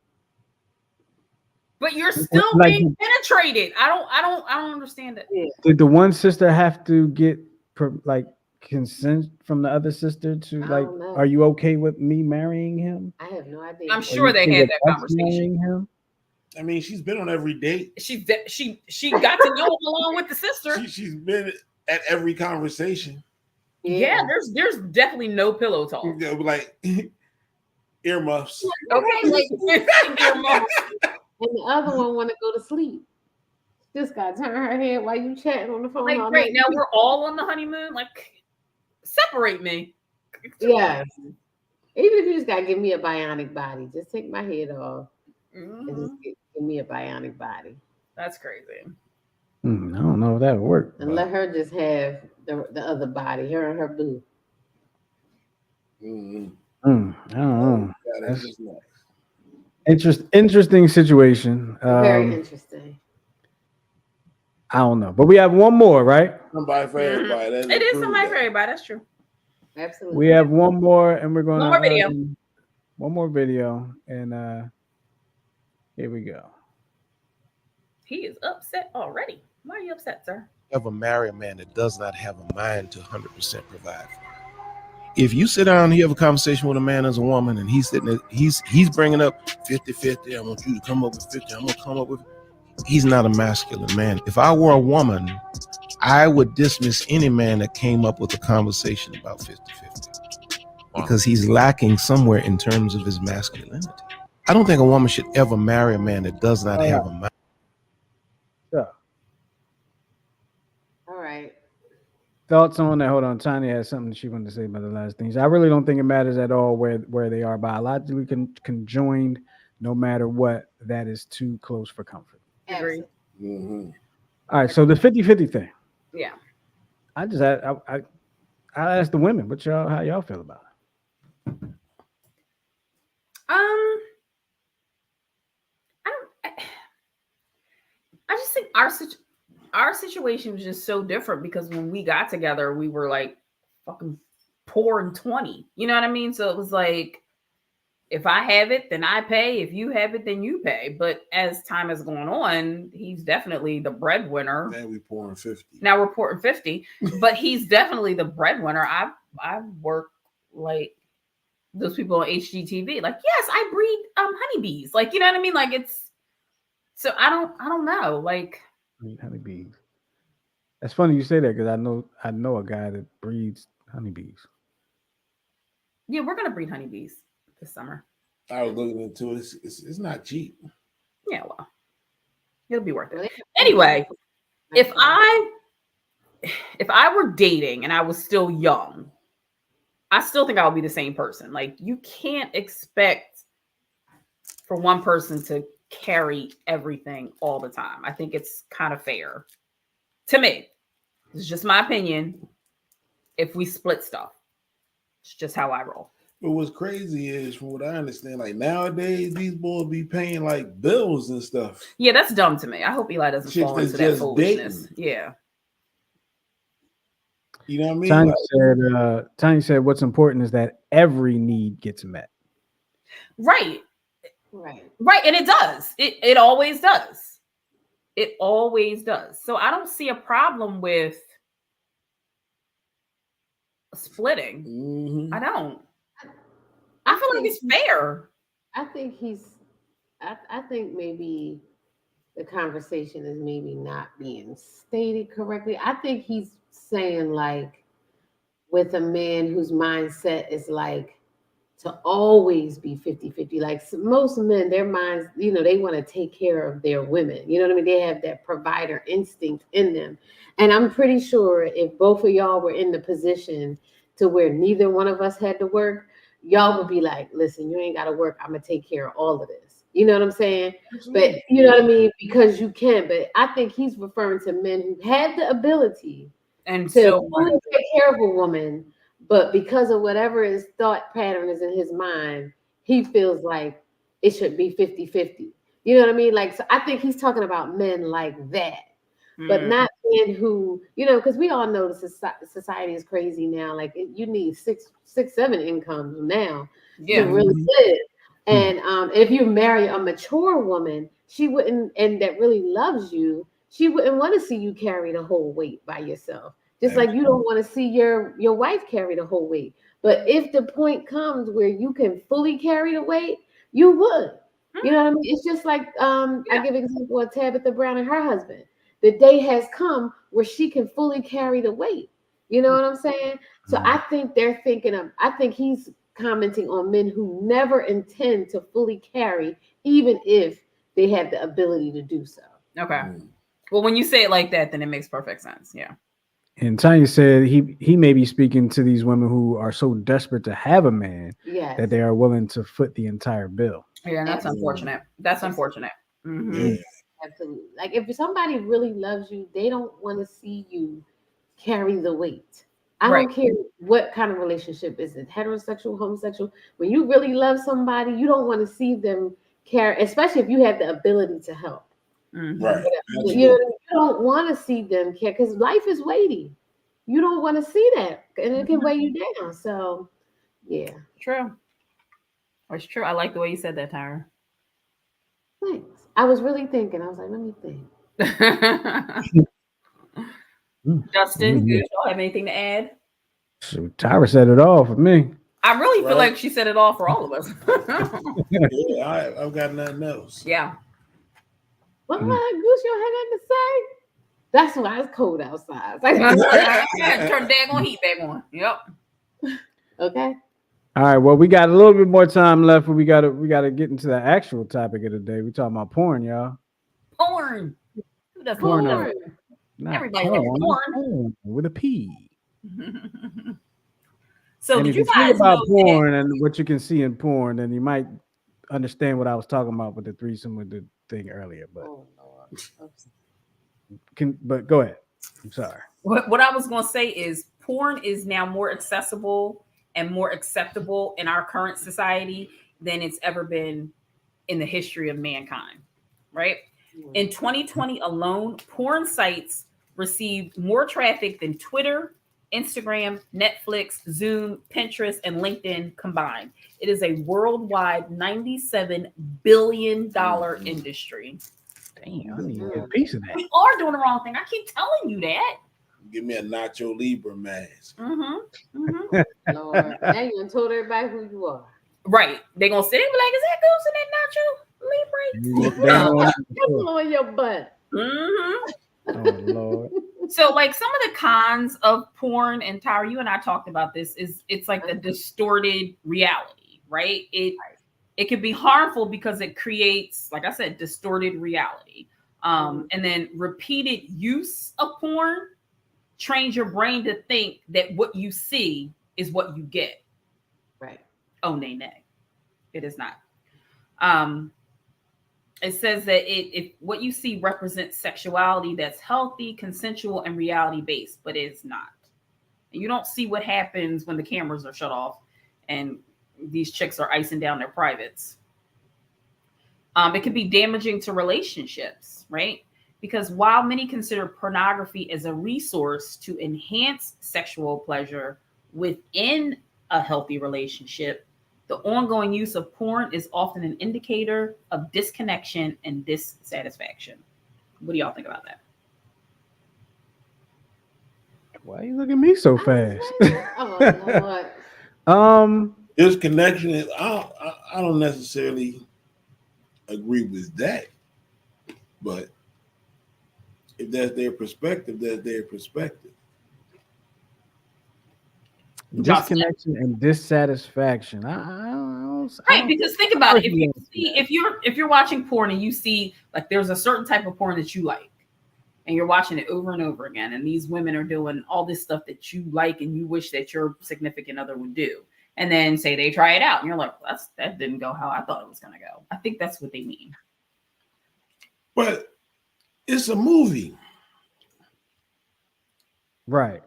But you're still Like- being penetrated. I don't understand it. Yeah. Did the one sister have to get like consent from the other sister to I like, don't know. are you okay with me marrying him? I have no idea. I'm Are sure you they cool had with that us conversation. marrying him? I mean, she's been on every date. She got to know him along with the sister. She's been at every conversation. Yeah, there's definitely no pillow talk. Like earmuffs. Okay, like earmuffs. And the other one want to go to sleep. Just got to turn her head while you chatting on the phone. Like, all great, night. now we're all on the honeymoon. Like, separate me. Yes. Even if you just gotta give me a bionic body, just take my head off and just give me a bionic body. That's crazy. I don't know if that would work. And let her just have the other body, her and her boo. I don't know. That's just nice. Interesting situation. Very interesting. I don't know, but we have one more, right? Somebody for everybody. It is somebody for everybody. That's true. Absolutely. We have one more, and we're going to One more video. One more video, and here we go. He is upset already. Why are you upset, sir? Ever marry a man that does not have a mind to 100% provide for you. If you sit down and you have a conversation with a man as a woman, and he's sitting there, he's bringing up 50-50. I want you to come up with 50. I'm gonna come up with. He's not a masculine man. If I were a woman, I would dismiss any man that came up with a conversation about 50-50 because he's lacking somewhere in terms of his masculinity. I don't think a woman should ever marry a man that does not have a mind. Yeah. All right. Thoughts on that? Hold on. Tanya has something she wanted to say about the last things. I really don't think it matters at all where they are biologically conjoined. No matter what, that is too close for comfort. Agree. Mm-hmm. All right. So the 50-50 thing. Yeah. I asked the women, how y'all feel about it? I just think our situation was just so different because when we got together, we were like fucking poor and 20. You know what I mean? So it was like, if I have it, then I pay. If you have it, then you pay. But as time is going on, he's definitely the breadwinner. Now we're pouring 50. Now we're pouring 50, but he's definitely the breadwinner. I work like those people on HGTV. Like, yes, I breed honeybees. Like, you know what I mean? Like, it's so I don't know. Like, honeybees. That's funny you say that because I know a guy that breeds honeybees. Yeah, we're gonna breed honeybees this summer. I was looking into it. It's not cheap. Yeah, well, It'll be worth it. Anyway, if I were dating and I was still young, I still think I would be the same person. Like, you can't expect for one person to carry everything all the time. I think it's kind of fair to me. It's just my opinion. If we split stuff, it's just how I roll. But what's crazy is, from what I understand, like nowadays, these boys be paying like bills and stuff. Yeah, that's dumb to me. I hope Eli doesn't Chicks fall that's into that just foolishness. dating. Yeah. You know what I mean? Tanya said, what's important is that every need gets met. Right. Right. And it does. It always does. It always does. So I don't see a problem with splitting. Mm-hmm. I don't. I feel like it's fair. I think I think maybe the conversation is maybe not being stated correctly. I think he's saying, like, with a man whose mindset is like to always be 50-50. Like, most men, their minds, they want to take care of their women. You know what I mean? They have that provider instinct in them. And I'm pretty sure if both of y'all were in the position to where neither one of us had to work, y'all would be like, listen, you ain't got to work. I'm going to take care of all of this. You know what I'm saying? But you know what I mean? Because you can. But I think he's referring to men who had the ability and to so fully take care of a woman, but because of whatever his thought pattern is in his mind, he feels like it should be 50-50. You know what I mean? Like, so I think he's talking about men like that, but not men who, because we all know the society is crazy now. Like, you need six, 7 incomes now to really live. And if you marry a mature woman, she wouldn't, and that really loves you, she wouldn't want to see you carry the whole weight by yourself. Just like you don't want to see your wife carry the whole weight. But if the point comes where you can fully carry the weight, you would. You know what I mean? It's just like I give an example of Tabitha Brown and her husband. The day has come where she can fully carry the weight. You know what I'm saying? So I think I think he's commenting on men who never intend to fully carry, even if they have the ability to do so. Okay. Well, when you say it like that, then it makes perfect sense. Yeah. And Tanya said he may be speaking to these women who are so desperate to have a man that they are willing to foot the entire bill. Yeah, that's unfortunate. That's unfortunate. Mm-hmm. Yeah. Absolutely. Like, if somebody really loves you, they don't want to see you carry the weight. I don't care what kind of relationship is it, heterosexual, homosexual. When you really love somebody, you don't want to see them carry, especially if you have the ability to help. Mm-hmm. Right. You don't want to see them care because life is weighty. You don't want to see that, and it can weigh you down. So, yeah. True. It's true. I like the way you said that, Tyra. Thanks. I was really thinking. I was like, let me think. Justin, do you have anything to add? So Tyra said it all for me. I really feel like she said it all for all of us. Yeah, I've got nothing else. Yeah. Well, Goose, you don't have nothing to say? That's why it's cold outside. Turn daggone heat back on. Yep. Okay. All right. Well, we got a little bit more time left, but we gotta get into the actual topic of the day. We're talking about porn, y'all. Porn. Who does Porn. Not everybody loves porn. With a P. So and did if you you guys think about know porn and what you can see in porn, then you might understand what I was talking about with the threesome with the thing earlier. But but go ahead. I'm sorry. What I was going to say is porn is now more accessible and more acceptable in our current society than it's ever been in the history of mankind, right? In 2020 alone, porn sites received more traffic than Twitter, Instagram, Netflix, Zoom, Pinterest, and LinkedIn combined. It is a worldwide $97 billion industry. Damn, I need to get a piece of that. We are doing the wrong thing. I keep telling you that. Give me a Nacho Libre mask. Lord, now you done told everybody who you are. Right. They're going to sit there and be like, is that Goose in that Nacho Libre? That's on your butt. Oh, Lord. So, like, some of the cons of Porn, and Tyra, you and I talked about this, is it's like the distorted reality, right? It can be harmful because it creates, like I said, distorted reality. And then repeated use of porn trains your brain to think that what you see is what you get. Right. Oh, nay. It is not. It says that if what you see represents sexuality that's healthy, consensual, and reality based, but it's not. And you don't see what happens when the cameras are shut off and these chicks are icing down their privates. It can be damaging to relationships, right? Because while many consider pornography as a resource to enhance sexual pleasure within a healthy relationship, the ongoing use of porn is often an indicator of disconnection and dissatisfaction. What do y'all think about that? Why you look at me so fast? Oh Lord. This connection is I don't necessarily agree with that, but if that's their perspective, that's their perspective. Disconnection and dissatisfaction. I don't, Right, because think about it. If you're watching porn and you see like there's a certain type of porn that you like, and you're watching it over and over again, and these women are doing all this stuff that you like and you wish that your significant other would do, and then say they try it out, and you're like, that didn't go how I thought it was going to go. I think that's what they mean. But it's a movie, right.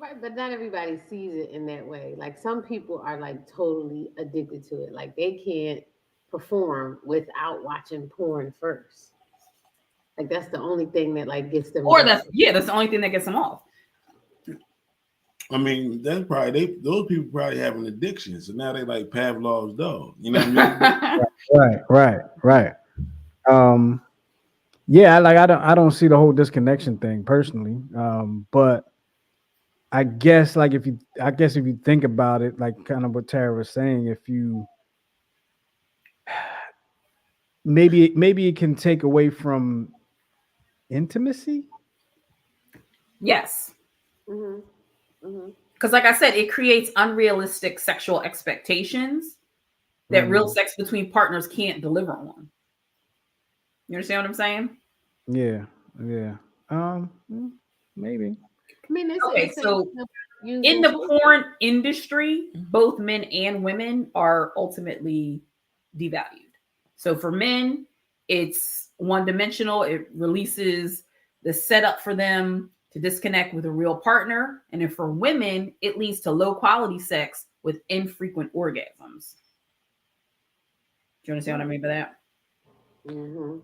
Right, but not everybody sees it in that way. Like some people are like totally addicted to it. Like they can't perform without watching porn first. Like that's the only thing that like gets them. Or that's the only thing that gets them off. I mean, that's probably those people probably have an addiction. So now they like Pavlov's dog. You know what I mean? Right. Yeah, like I don't see the whole disconnection thing personally. But I guess if you think about it, like kind of what Tara was saying, if you maybe it can take away from intimacy. Yes. Mm-hmm. Because like I said, it creates unrealistic sexual expectations that real sex between partners can't deliver on. You understand what I'm saying? Yeah. Maybe. I mean, Okay, so in the porn industry, both men and women are ultimately devalued. So for men, it's one-dimensional. It releases the setup for them to disconnect with a real partner. And then for women, it leads to low-quality sex with infrequent orgasms. Do you understand what I mean by that? Mm-hmm.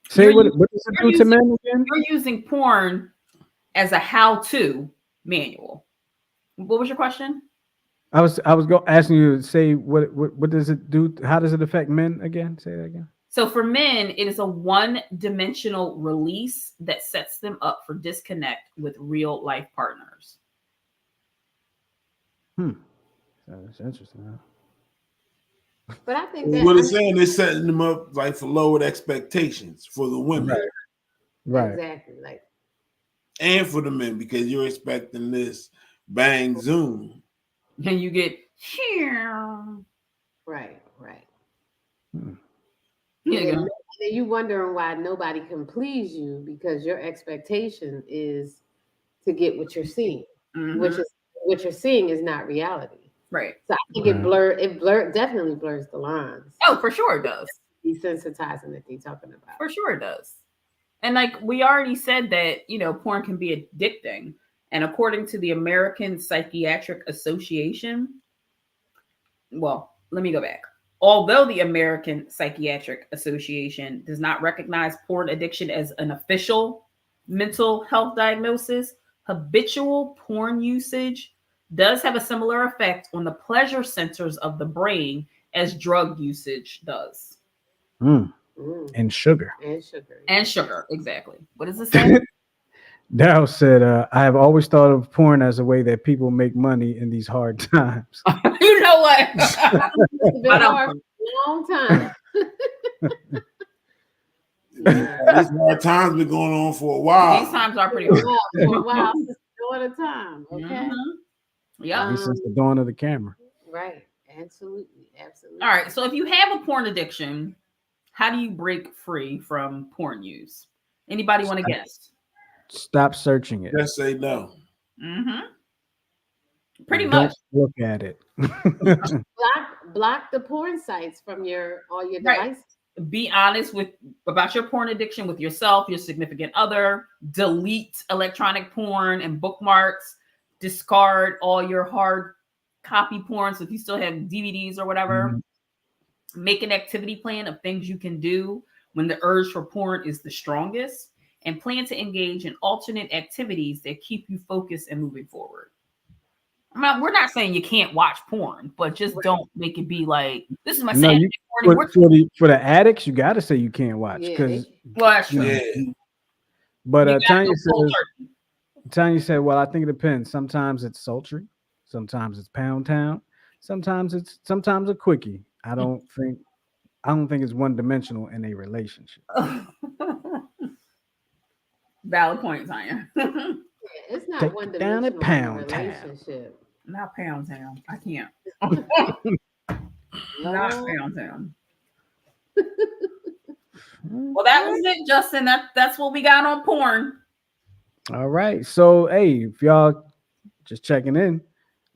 Say what does it do to men again? You're using porn as a how-to manual. What was your question? I was asking you to say what does it do? How does it affect men again? Say that again. So for men, it is a one-dimensional release that sets them up for disconnect with real life partners. That's interesting. Huh? But I think that what it's saying is setting them up like for lowered expectations for the women. Right. Exactly. Like and for the men because you're expecting this bang zoom. And you get right. Yeah, and then you wondering why nobody can please you because your expectation is to get what you're seeing, which is what you're seeing is not reality. Right. So I think it definitely blurs the lines. Oh, for sure it does. Desensitizing that they're talking about. For sure it does. And like we already said that, porn can be addicting. And according to the American Psychiatric Association, well, let me go back. Although the American Psychiatric Association does not recognize porn addiction as an official mental health diagnosis, habitual porn usage does have a similar effect on the pleasure centers of the brain as drug usage does. And sugar. And sugar, exactly. What does it say? Daryl said, I have always thought of porn as a way that people make money in these hard times. You know what? It's been hard for a long time. These hard times been going on for a while. These times are pretty hard. For a while, since the dawn of time. Okay. Yeah. Since the dawn of the camera. Right. Absolutely. All right. So if you have a porn addiction, How do you break free from porn use? Anybody want to guess? Stop searching it. Just say no. Mm-hmm. Pretty Don't much. look at it. Block the porn sites from all your Right. devices. Be honest about your porn addiction with yourself, your significant other. Delete electronic porn and bookmarks. Discard all your hard copy porn. So if you still have DVDs or whatever, make an activity plan of things you can do when the urge for porn is the strongest, and plan to engage in alternate activities that keep you focused and moving forward. We're not saying you can't watch porn, but just don't make it be like, this is my No, Saturday morning. for the addicts, you got to say you can't watch because. Well, that's true. Yeah. But Tanya said, well, I think it depends. Sometimes it's sultry, sometimes it's Pound Town, sometimes a quickie. I don't think it's one dimensional in a relationship. Valid point, Tanya. It's not Take one it down dimensional at Pound in a relationship. Not Pound Town. I can't. Not Pound Town. Well, that was it, Justin. That's what we got on porn. All right. So, hey, if y'all just checking in,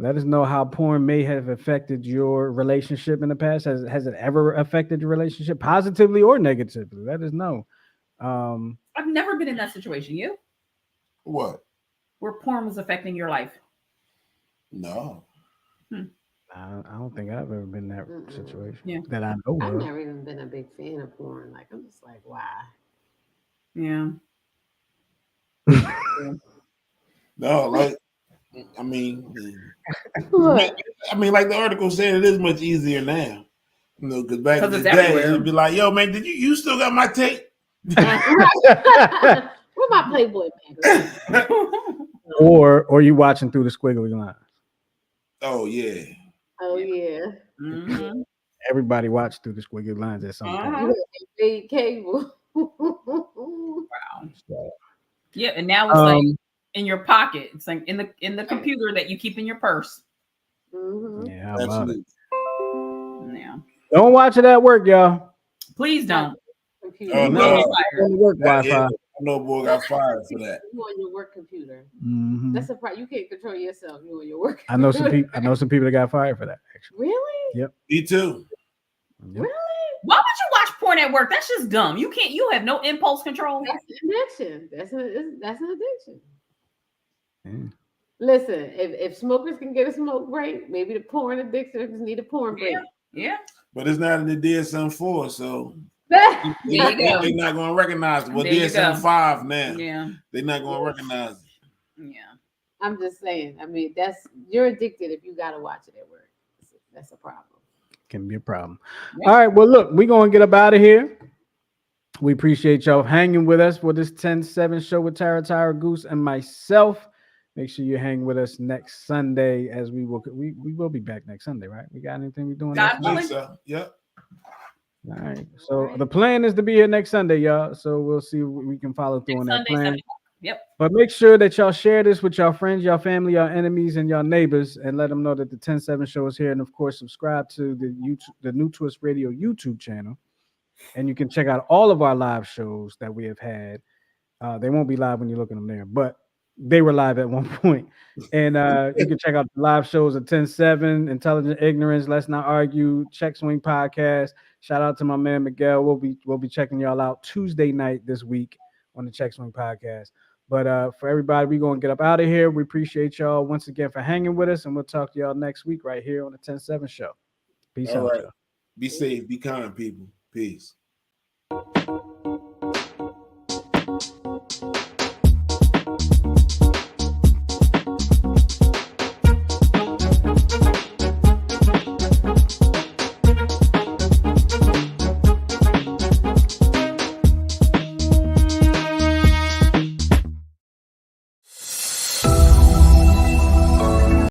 let us know how porn may have affected your relationship in the past. Has it ever affected your relationship positively or negatively? Let us know. I've never been in that situation. You? What? Where porn was affecting your life? No. I don't think I've ever been in that situation that I know I've of. never even been a big fan of porn. Like, I'm just like, why? Yeah. No, like, I mean, like the article said, it is much easier now. You know, because back in the day, it'd be like, "Yo, man, you still got my tape? Where my Playboy magazine?" or you watching through the squiggly lines? Oh yeah. Oh yeah. Mm-hmm. Everybody watched through the squiggly lines at some point. Big cable. Wow. Yeah, and now it's like in your pocket. It's like in the computer that you keep in your purse. Yeah, how about it? Yeah. Don't watch it at work, y'all. Please don't. Oh no, work Wi-Fi. I know boy got fired for that. You on your work computer. Mm-hmm. That's a problem. You can't control yourself. You on your work. I know some people that got fired for that. Actually. Really? Yep. Me too. Really? Why would you watch porn at work? That's just dumb. You can't. You have no impulse control. That's an addiction. That's an addiction. Yeah. Listen, if smokers can get a smoke break, maybe the porn addictions need a porn break. Yeah. But it's not in the DSM-4, so There you go. they're not going to recognize it. Well, DSM-5 now. Yeah. They're not going to recognize it. Yeah. I'm just saying. I mean, you're addicted if you got to watch it at work. That's a problem. Can be a problem. All right. Well, look, we're going to get up out of here. We appreciate y'all hanging with us for this 10-7 show with Tara Goose and myself. Make sure you hang with us next Sunday as we will be back next Sunday, right? We got anything we doing next Sunday? So, yep. All right. So the plan is to be here next Sunday, y'all. So we'll see if we can follow through on that plan. Yep. But make sure that y'all share this with y'all friends, y'all family, y'all enemies, and y'all neighbors, and let them know that the 10-7 show is here. And of course, subscribe to the New Twist Radio YouTube channel. And you can check out all of our live shows that we have had. They won't be live when you look at them there, but they were live at one point. And you can check out the live shows at 10-7, Intelligent Ignorance, Let's Not Argue, Check Swing Podcast. Shout out to my man Miguel. We'll be checking y'all out Tuesday night this week on the Check Swing Podcast. But for everybody, we're going to get up out of here. We appreciate y'all once again for hanging with us, and we'll talk to y'all next week right here on the 10-7 show. Peace out, y'all. Be safe. Be kind, people. Peace.